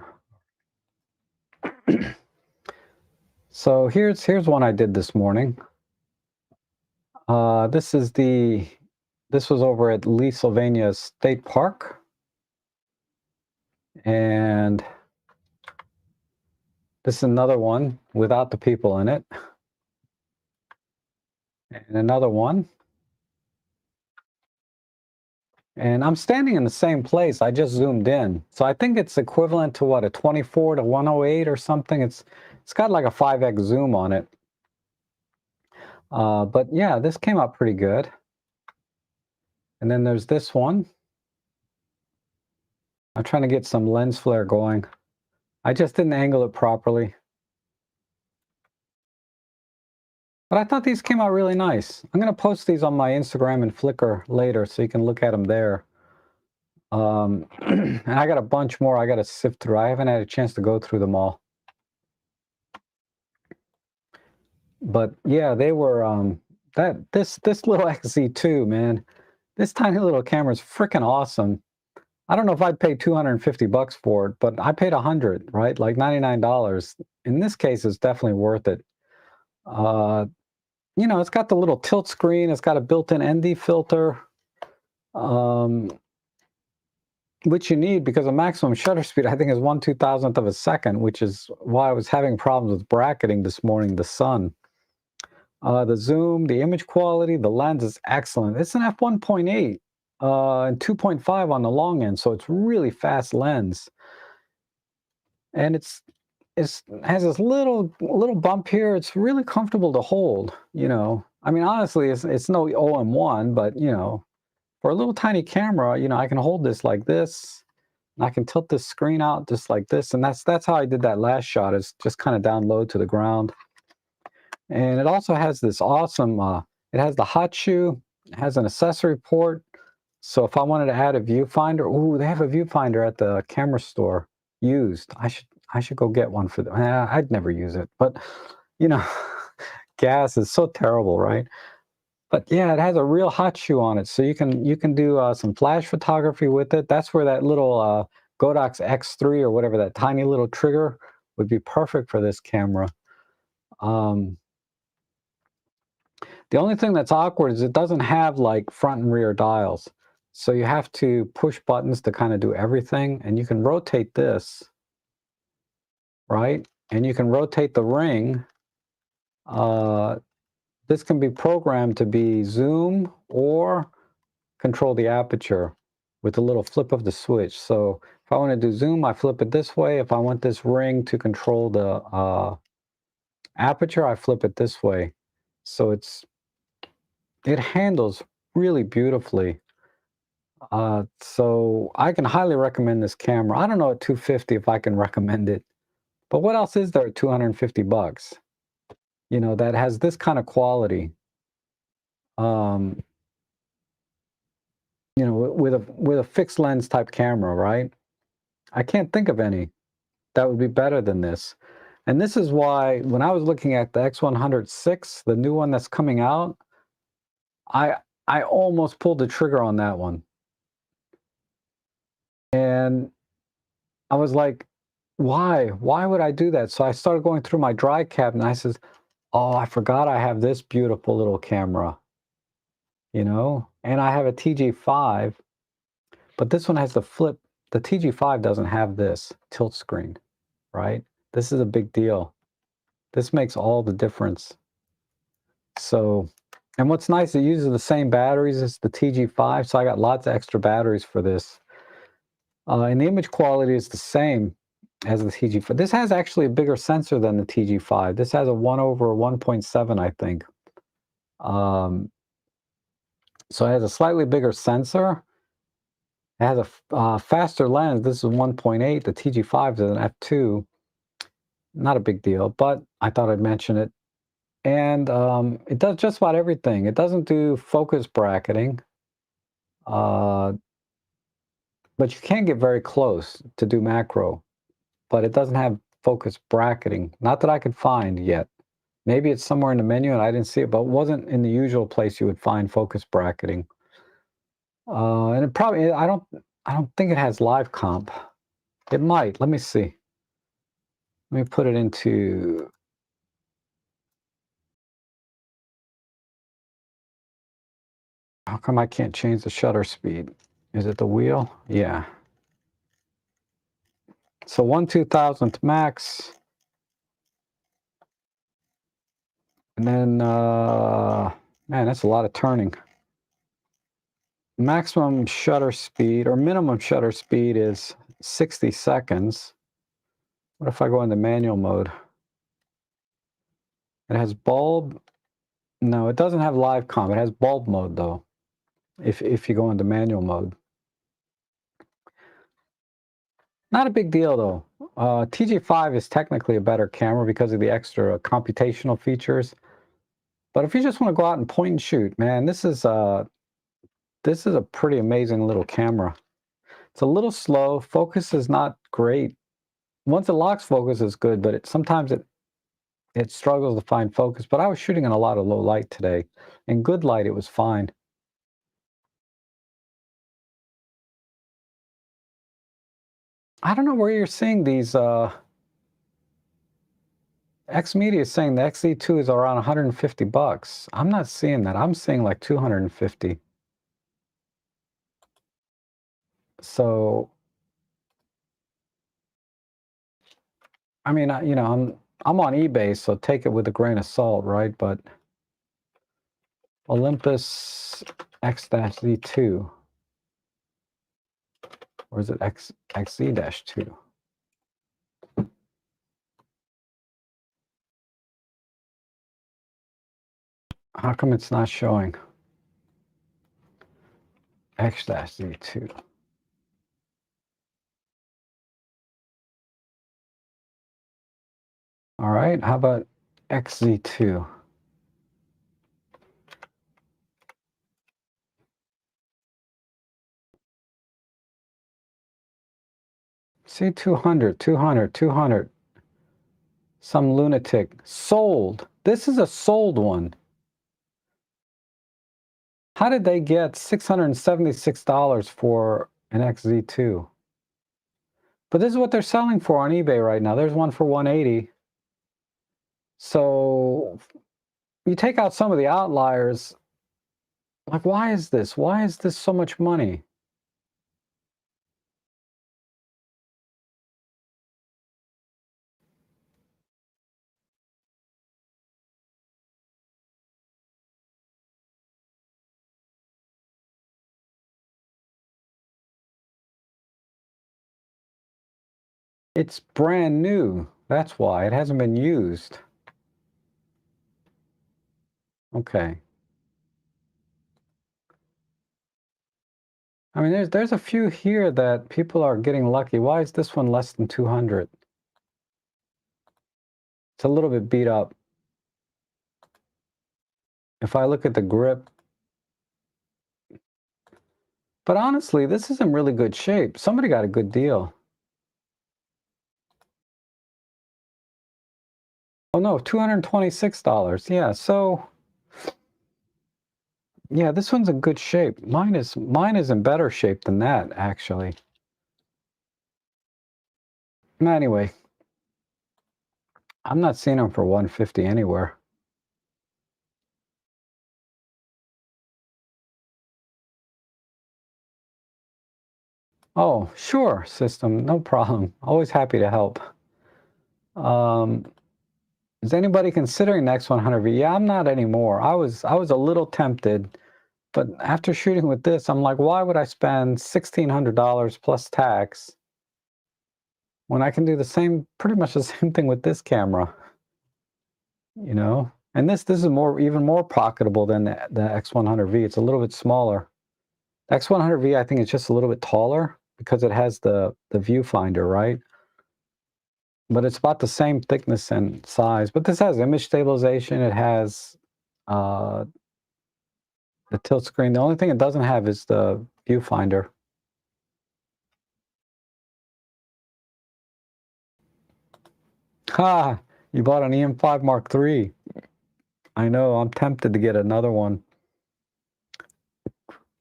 So here's one I did this morning. This was over at Lee Sylvania State Park. And this is another one without the people in it. And another one. And I'm standing in the same place. I just zoomed in. So I think it's equivalent to what, a 24 to 108 or something. It's got like a 5x zoom on it. But yeah, this came out pretty good. And then there's this one. I'm trying to get some lens flare going. I just didn't angle it properly. But I thought these came out really nice. I'm going to post these on my Instagram and Flickr later so you can look at them there. And I got a bunch more I got to sift through. I haven't had a chance to go through them all. But yeah, they were this little XZ2, man. This tiny little camera is freaking awesome. I don't know if I'd pay 250 bucks for it, but I paid 100, right? Like $99. In this case, it's definitely worth it. You know, it's got the little tilt screen. It's got a built-in ND filter, which you need because the maximum shutter speed, I think, is 1/2000th of a second, which is why I was having problems with bracketing this morning, the sun. The zoom, the image quality, the lens is excellent. It's an f1.8 and 2.5 on the long end, so it's really fast lens. And it has this little bump here. It's really comfortable to hold, you know. I mean, honestly, it's no OM1, but, you know, for a little tiny camera, you know, I can hold this like this. I can tilt this screen out just like this, and that's how I did that last shot, is just kind of down low to the ground. And it also has this awesome, it has the hot shoe, it has an accessory port. So if I wanted to add a viewfinder, ooh, they have a viewfinder at the camera store used. I should go get one for them. I'd never use it, but you know, gas is so terrible, right? But yeah, it has a real hot shoe on it, so you can do some flash photography with it. That's where that little Godox X3 or whatever, that tiny little trigger, would be perfect for this camera. Um, the only thing that's awkward is it doesn't have like front and rear dials. So you have to push buttons to kind of do everything. And you can rotate this, right? And you can rotate the ring. This can be programmed to be zoom or control the aperture with a little flip of the switch. So if I want to do zoom, I flip it this way. If I want this ring to control the aperture, I flip it this way. So it handles really beautifully. So I can highly recommend this camera. I don't know at 250 if I can recommend it, but what else is there at 250 bucks? You know, that has this kind of quality. Um, you know, with a fixed lens type camera, right? I can't think of any that would be better than this. And this is why when I was looking at the X106, the new one that's coming out, I I almost pulled the trigger on that one. And I was like, why? Why would I do that? So I started going through my dry cabinet. I says, oh, I forgot I have this beautiful little camera, you know? And I have a TG5, but this one has the flip. The TG5 doesn't have this tilt screen, right? This is a big deal. This makes all the difference. So, and what's nice, it uses the same batteries as the TG5, so I got lots of extra batteries for this. And the image quality is the same as the TG5. This has actually a bigger sensor than the TG5. This has a 1/1.7, I think. So it has a slightly bigger sensor. It has a faster lens. This is 1.8. The TG5 is an f2. Not a big deal, but I thought I'd mention it. And it does just about everything. It doesn't do focus bracketing, uh, but you can get very close to do macro. But it doesn't have focus bracketing. Not that I could find yet. Maybe it's somewhere in the menu and I didn't see it, but it wasn't in the usual place you would find focus bracketing. And it probably, I don't think it has live comp. It might. Let me see. Let me put it into. How come I can't change the shutter speed? Is it the wheel? Yeah. So 1/2000th max. And then, man, that's a lot of turning. Maximum shutter speed or minimum shutter speed is 60 seconds. What if I go into manual mode? It has bulb. No, it doesn't have live comp. It has bulb mode though. If you go into manual mode. Not a big deal though. TG5 is technically a better camera because of the extra computational features. But if you just want to go out and point and shoot, man, this is a pretty amazing little camera. It's a little slow. Focus is not great. Once it locks focus, it's good, but sometimes it struggles to find focus. But I was shooting in a lot of low light today. In good light, it was fine. I don't know where you're seeing these. X Media is saying the XZ2 is around 150 bucks. I'm not seeing that. I'm seeing like 250. So, I mean, you know, I'm on eBay, so take it with a grain of salt, right? But Olympus X-Z2, or is it XZ-2? How come it's not showing? X-Z2. All right, how about XZ2? See, 200, 200, 200. Some lunatic. Sold. This is a sold one. How did they get $676 for an XZ2? But this is what they're selling for on eBay right now. There's one for 180. So you take out some of the outliers. Like, why is this? Why is this so much money? It's brand new. That's why. It hasn't been used. Okay. I mean, there's a few here that people are getting lucky. Why is this one less than 200? It's a little bit beat up. If I look at the grip, but honestly, this is in really good shape. Somebody got a good deal. Oh no, $226. Yeah, so yeah, this one's in good shape. Mine is in better shape than that, actually. Anyway, I'm not seeing them for 150 anywhere. Oh, sure, system, no problem. Always happy to help. Is anybody considering the X100V? Yeah, I'm not anymore. I was a little tempted, but after shooting with this, I'm like, why would I spend $1,600 plus tax when I can do the same, pretty much the same thing with this camera, you know? And this is even more pocketable than the X100V. It's a little bit smaller. The X100V, I think, is just a little bit taller because it has the viewfinder, right? But it's about the same thickness and size. But this has image stabilization. It has the tilt screen. The only thing it doesn't have is the viewfinder. Ha! You bought an EM5 Mark III. I know, I'm tempted to get another one.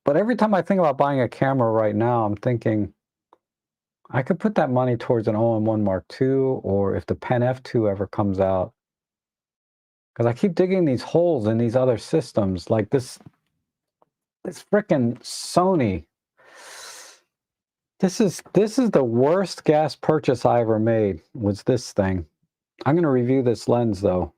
But every time I think about buying a camera right now, I'm thinking I could put that money towards an OM1 Mark II, or if the Pen F2 ever comes out. Because I keep digging these holes in these other systems, like this frickin' Sony. This is the worst gas purchase I ever made, was this thing. I'm going to review this lens, though.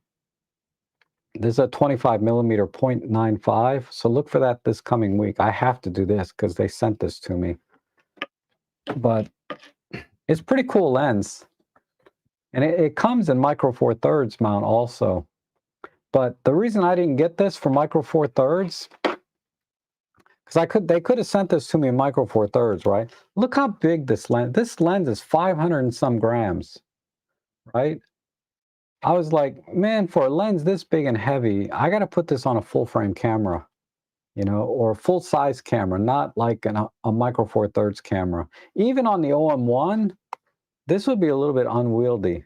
This is a 25 millimeter 0.95, so look for that this coming week. I have to do this because they sent this to me. But it's pretty cool lens. And it comes in micro four thirds mount also. But the reason I didn't get this for micro four thirds, because they could have sent this to me in micro four thirds, right? Look how big this lens is 500 and some grams, right? I was like, man, for a lens this big and heavy, I got to put this on a full frame camera, you know, or a full size camera, not like a micro four thirds camera. Even on the OM1, this would be a little bit unwieldy.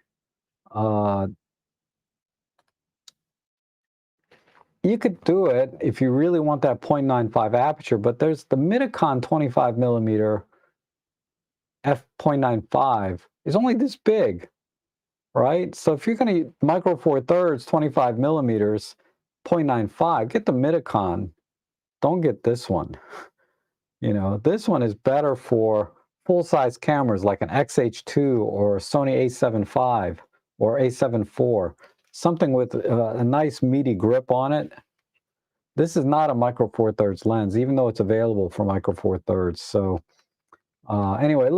You could do it if you really want that 0.95 aperture, but there's the Midicon 25 millimeter f.95 is only this big, right? So if you're going to micro four thirds 25 millimeters 0.95, get the Midicon. Don't get this one. You know, this one is better for full-size cameras like an XH2 or Sony a7 V or a7 IV, something with a nice meaty grip on it. This is not a micro four thirds lens, even though it's available for micro four thirds. So anyway, a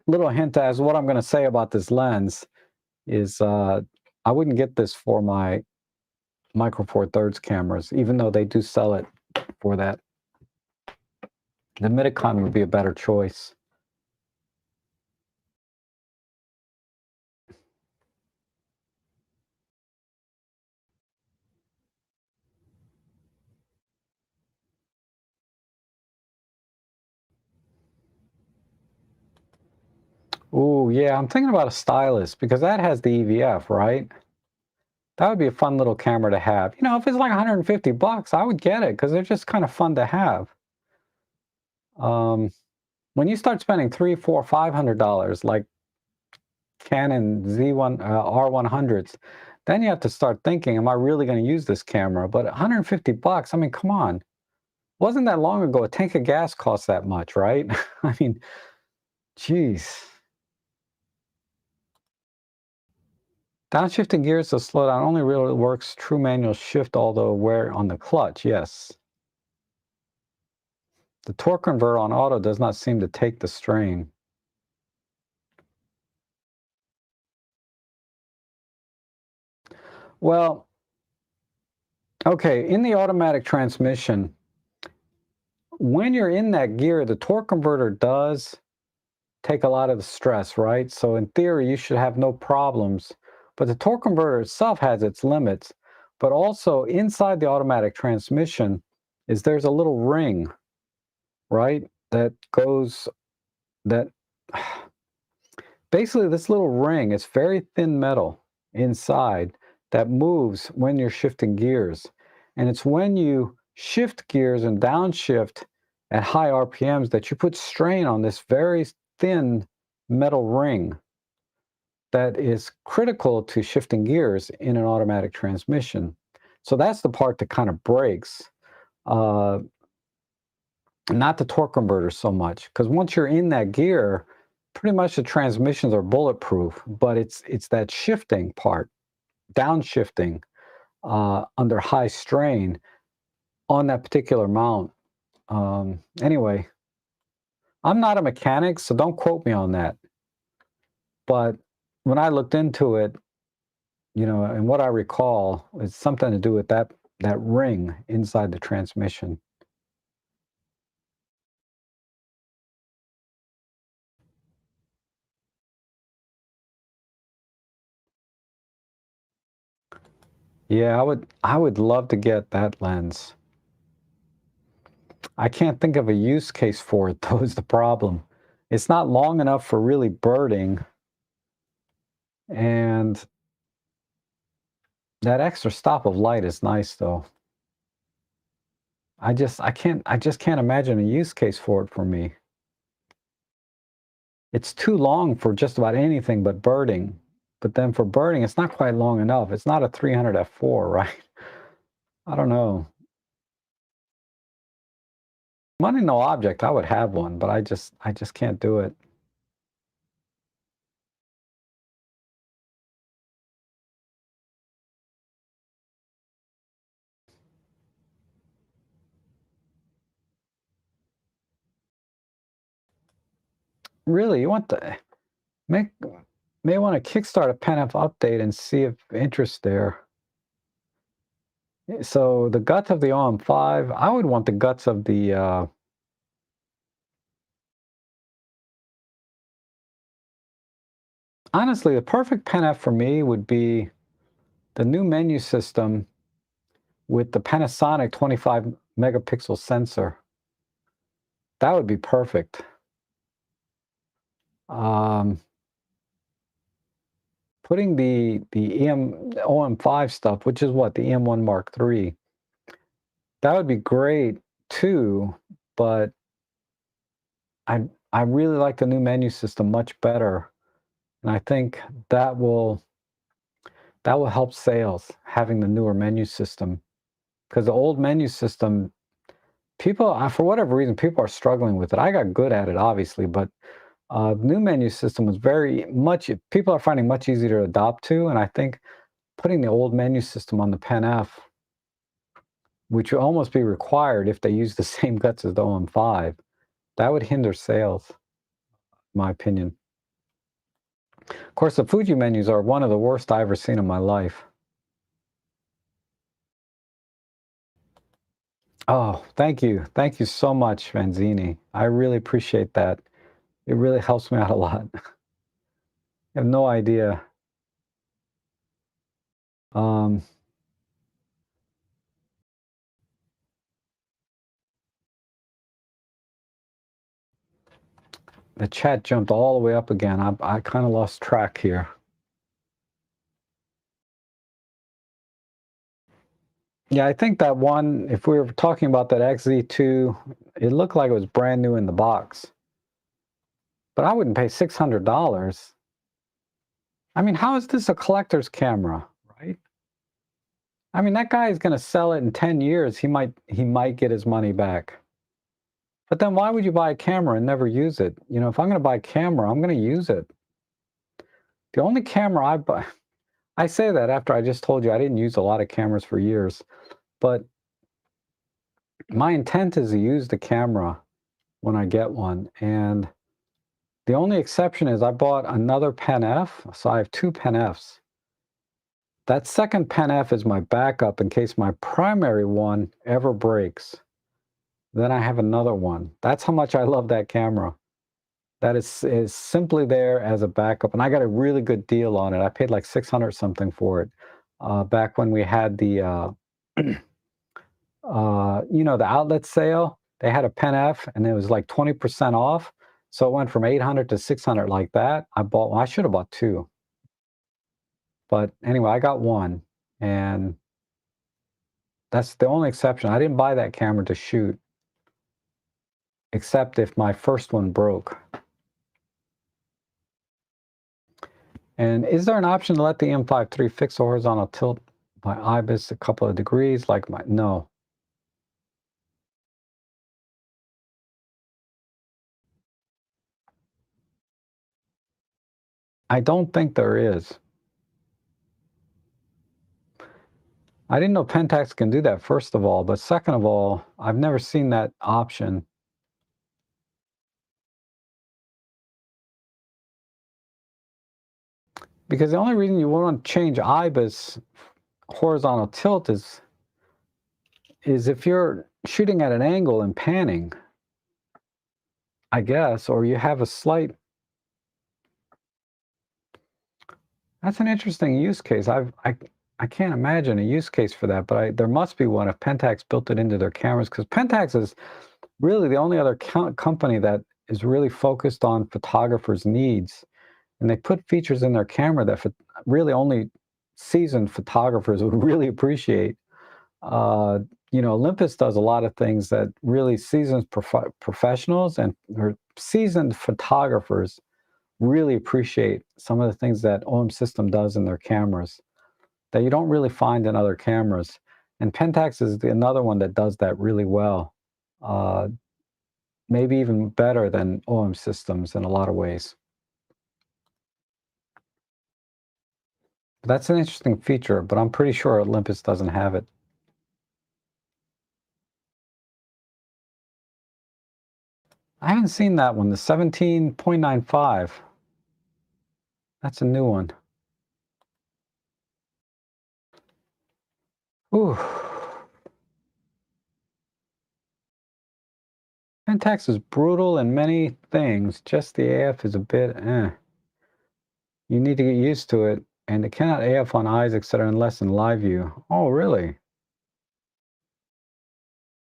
little hint as what I'm going to say about this lens is I wouldn't get this for my micro four thirds cameras, even though they do sell it for that. The Midicon would be a better choice. Ooh, yeah, I'm thinking about a stylus because that has the EVF, right? That would be a fun little camera to have. You know, if it's like 150 bucks, I would get it because they're just kind of fun to have. Um, when you start spending three, four, $500 like Canon Z1 R100s, then you have to start thinking, am I really going to use this camera? But 150 bucks, I mean, come on. Wasn't that long ago a tank of gas cost that much, right? I mean, geez. Downshifting gears to slow down only really works true manual shift, although wear on the clutch, yes. The torque converter on auto does not seem to take the strain. Well, okay, in the automatic transmission, when you're in that gear, the torque converter does take a lot of the stress, right? So in theory, you should have no problems. But the torque converter itself has its limits. But also inside the automatic transmission is there's a little ring, right? That goes that basically this little ring, it's very thin metal inside that moves when you're shifting gears. And it's when you shift gears and downshift at high RPMs that you put strain on this very thin metal ring that is critical to shifting gears in an automatic transmission. So that's the part that kind of breaks, uh, not the torque converter so much, because once you're in that gear, pretty much the transmissions are bulletproof. But it's that shifting part, downshifting under high strain on that particular mount. Anyway, I'm not a mechanic, so don't quote me on that. But when I looked into it, you know, and what I recall is something to do with that ring inside the transmission. Yeah, I would love to get that lens. I can't think of a use case for it though is the problem. It's not long enough for really birding, and that extra stop of light is nice though. I just can't imagine a use case for it for me. It's too long for just about anything but birding. But then for birding, it's not quite long enough. It's not a 300 f4, right? I don't know. Money no object, I would have one, but I just can't do it. Really, you want to make may want to kickstart a PenF update and see if interest there. So the guts of the OM5, I would want the guts of the honestly, the perfect PenF for me would be the new menu system with the Panasonic 25 megapixel sensor. That would be perfect. Um, putting the OM5 stuff, which is what the EM1 Mark III, that would be great too. But I really like the new menu system much better, and I think that will help sales having the newer menu system because the old menu system people for whatever reason people are struggling with it. I got good at it obviously, but new menu system was very much people are finding much easier to adopt to, and I think putting the old menu system on the Pen F, which would almost be required if they use the same guts as the OM5, that would hinder sales, in my opinion. Of course, the Fuji menus are one of the worst I've ever seen in my life. Oh, thank you. Thank you so much, Vanzini. I really appreciate that. It really helps me out a lot. I have no idea. Um, the chat jumped all the way up again. I kind of lost track here. Yeah, I think that one, if we were talking about that XZ2, it looked like it was brand new in the box. But I wouldn't pay $600. I mean, how is this a collector's camera, right? I mean, that guy is going to sell it in 10 years. He might get his money back. But then why would you buy a camera and never use it? You know, if I'm going to buy a camera, I'm going to use it. The only camera I buy, I say that after I just told you I didn't use a lot of cameras for years, but my intent is to use the camera when I get one. And the only exception is I bought another Pen F, so I have two Pen Fs. That second Pen F is my backup in case my primary one ever breaks. Then I have another one. That's how much I love that camera. That is simply there as a backup, and I got a really good deal on it. I paid like 600 something for it back when we had the you know, the outlet sale. They had a Pen F, and it was like 20% off. So it went from 800 to 600 like that. I bought one. I should have bought two. But anyway, I got one, and that's the only exception. I didn't buy that camera to shoot, except if my first one broke. And is there an option to let the M5 III fix a horizontal tilt by IBIS a couple of degrees? No. I don't think there is. I didn't know Pentax can do that, first of all, but second of all, I've never seen that option. Because the only reason you want to change IBIS horizontal tilt is if you're shooting at an angle and panning, I guess, or you have a slight. That's an interesting use case. I can't imagine a use case for that, but there must be one if Pentax built it into their cameras, because Pentax is really the only other company that is really focused on photographers' needs. And they put features in their camera that really only seasoned photographers would really appreciate. You know, Olympus does a lot of things that really seasoned professionals or seasoned photographers really appreciate some of the things that OM System does in their cameras that you don't really find in other cameras. And Pentax is another one that does that really well. Maybe even better than OM Systems in a lot of ways. That's an interesting feature, but I'm pretty sure Olympus doesn't have it. I haven't seen that one, the 17.95. That's a new one. Ooh. Pentax is brutal in many things. Just the AF is a bit, You need to get used to it, and it cannot AF on eyes, etc., unless in live view. Oh, really?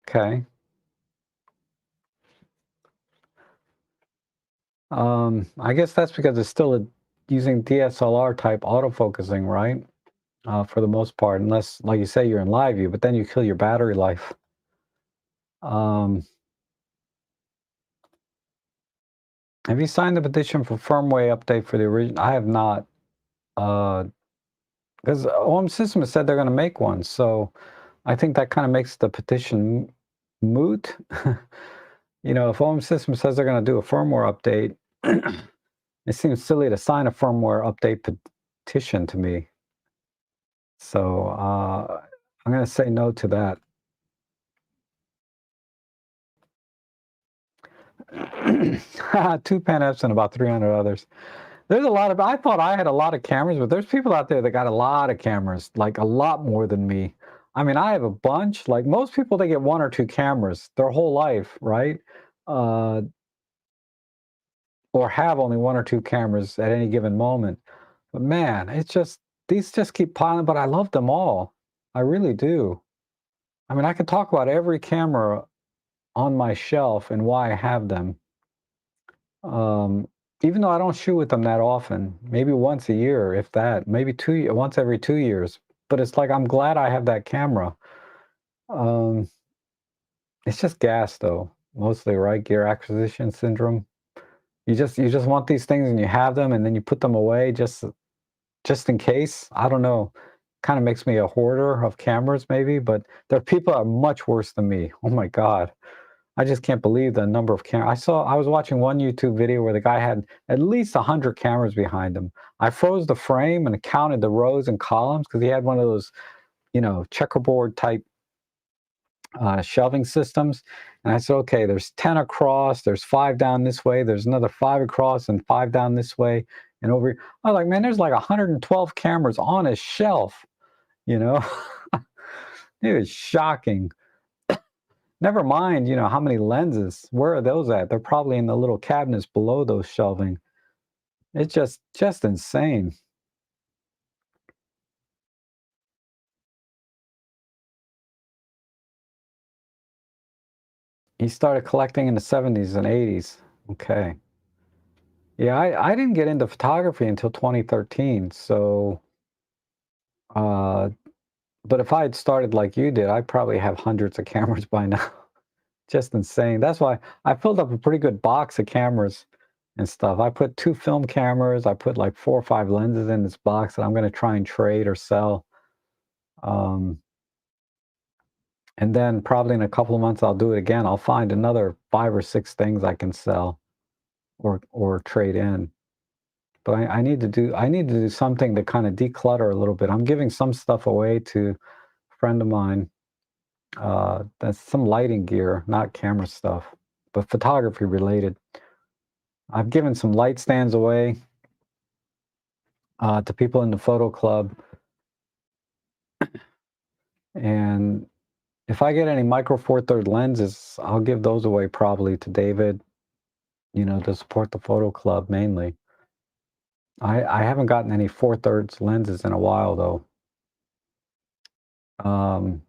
Okay. I guess that's because it's still using DSLR type autofocusing, right? For the most part, unless, like you say, you're in live view, but then you kill your battery life. Have you signed the petition for firmware update for the original? I have not, because OM System has said they're going to make one, so I think that kind of makes the petition moot. You know, if OM System says they're going to do a firmware update, it seems silly to sign a firmware update petition to me. So I'm going to say no to that. Two Pen Fs and about 300 others. There's a lot of, I thought I had a lot of cameras, but there's people out there that got a lot of cameras, like a lot more than me. I mean, I have a bunch. Like most people, they get one or two cameras their whole life, right? Or have only one or two cameras at any given moment. But man, it's just, these just keep piling, but I love them all. I really do. I mean, I could talk about every camera on my shelf and why I have them. Even though I don't shoot with them that often, maybe once a year, if that, maybe once every 2 years. But it's like I'm glad I have that camera. Um, it's just gas though, mostly, right? Gear acquisition syndrome. You just want these things and you have them and then you put them away just in case. I don't know. Kind of makes me a hoarder of cameras, maybe. But there are people that are much worse than me. Oh my God. I just can't believe the number of cameras. I was watching one YouTube video where the guy had at least 100 cameras behind him. I froze the frame and counted the rows and columns because he had one of those, checkerboard type shelving systems. And I said, okay, there's 10 across, there's 5 down this way, there's another 5 across and 5 down this way. And over here, I was like, man, there's like 112 cameras on a shelf, you know? It was shocking. Never mind, how many lenses. Where are those at? They're probably in the little cabinets below those shelving. It's just insane. He started collecting in the 70s and 80s. Okay. Yeah, I didn't get into photography until 2013. So, uh, but if I had started like you did, I'd probably have hundreds of cameras by now. Just insane. That's why I filled up a pretty good box of cameras and stuff. I put 2 film cameras. I put like 4 or 5 lenses in this box that I'm going to try and trade or sell. Um, and then probably in a couple of months, I'll do it again. I'll find another 5 or 6 things I can sell or trade in. But I need to do something to kind of declutter a little bit. I'm giving some stuff away to a friend of mine. That's some lighting gear, not camera stuff, but photography related. I've given some light stands away to people in the photo club. And if I get any micro four third lenses, I'll give those away probably to David, to support the photo club mainly. I haven't gotten any 4/3 lenses in a while though. Um,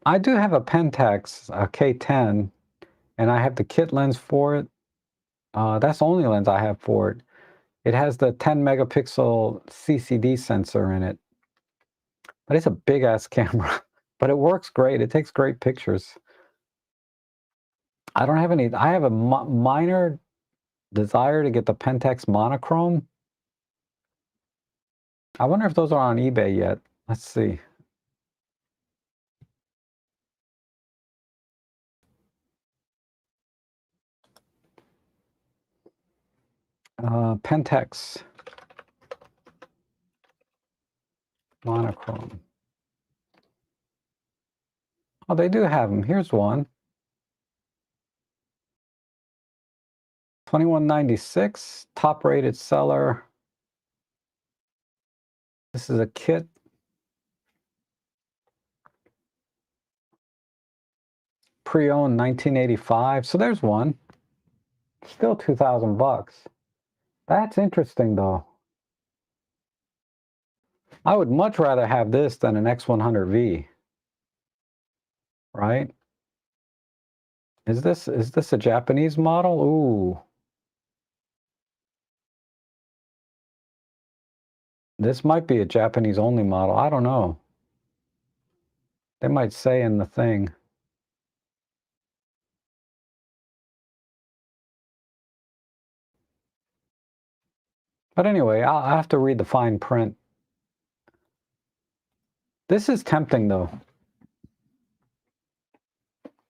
I do have a Pentax, a K10, and I have the kit lens for it. That's the only lens I have for it. It has the 10 megapixel CCD sensor in it, but it's a big ass camera. But it works great. It takes great pictures. I don't have any. I have a minor desire to get the Pentax monochrome. I wonder if those are on eBay yet. Let's see. Pentax monochrome. Oh, they do have them. Here's one. 2196, top rated seller. This is a kit. Pre-owned 1985. So there's one. Still 2,000 bucks. That's interesting though. I would much rather have this than an X100V. Right? Is this a Japanese model? Ooh. This might be a Japanese only model. I don't know. They might say in the thing. But anyway, I'll have to read the fine print. This is tempting though.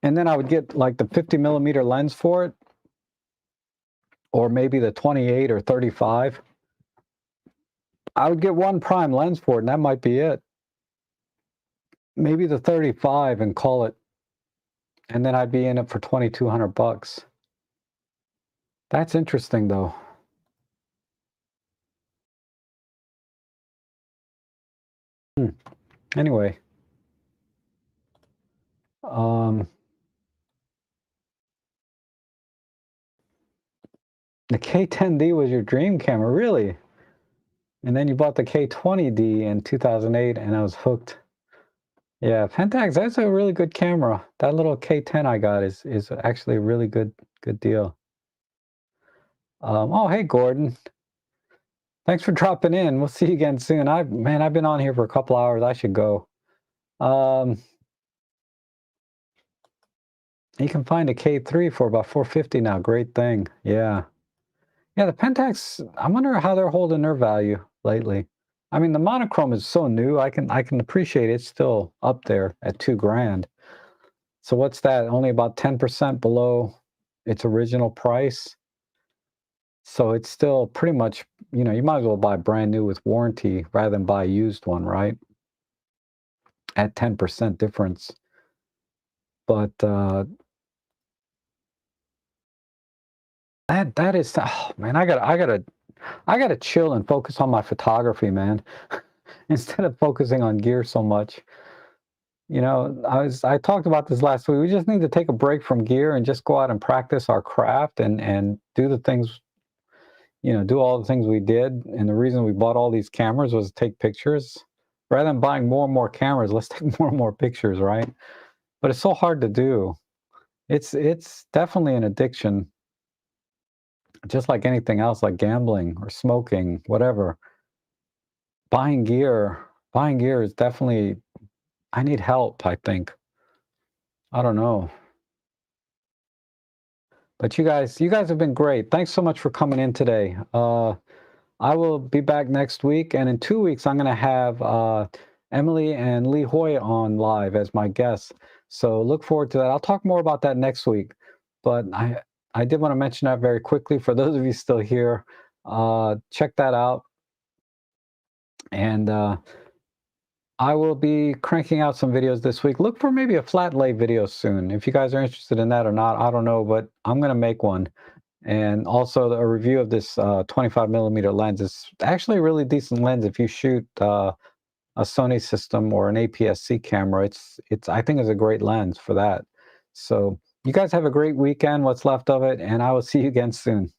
And then I would get like the 50 millimeter lens for it, or maybe the 28 or 35. I would get one prime lens for it, and that might be it. Maybe the 35 and call it, and then I'd be in it for 2,200 bucks. That's interesting though. Anyway, the K10D was your dream camera, really? And then you bought the K20D in 2008, and I was hooked. Yeah, Pentax, that's a really good camera. That little K10 I got is actually a really good deal. Oh, hey, Gordon. Thanks for dropping in. We'll see you again soon. Man, I've been on here for a couple hours. I should go. You can find a K3 for about $450 now. Great thing. Yeah. Yeah, the Pentax, I wonder how they're holding their value lately. I mean, the monochrome is so new. I can appreciate it's still up there at $2,000. So what's that? Only about 10% below its original price. So it's still pretty much, you might as well buy brand new with warranty rather than buy a used one, right? At 10% difference. But that is, oh man, I gotta chill and focus on my photography, man. Instead of focusing on gear so much. I talked about this last week. We just need to take a break from gear and just go out and practice our craft and do the things, do all the things we did. And the reason we bought all these cameras was to take pictures. Rather than buying more and more cameras, let's take more and more pictures, right? But it's so hard to do. It's definitely an addiction, just like anything else, like gambling or smoking, whatever. Buying gear is definitely, I need help, I think. I don't know. But you guys have been great. Thanks so much for coming in today. I will be back next week, and in 2 weeks, I'm going to have Emily and Lee Hoy on live as my guests. So look forward to that. I'll talk more about that next week. But I did want to mention that very quickly for those of you still here. Check that out. And I will be cranking out some videos this week. Look for maybe a flat lay video soon. If you guys are interested in that or not, I don't know, but I'm going to make one. And also a review of this 25mm lens. It's actually a really decent lens if you shoot a Sony system or an APS-C camera. I think it's a great lens for that. So you guys have a great weekend, what's left of it, and I will see you again soon.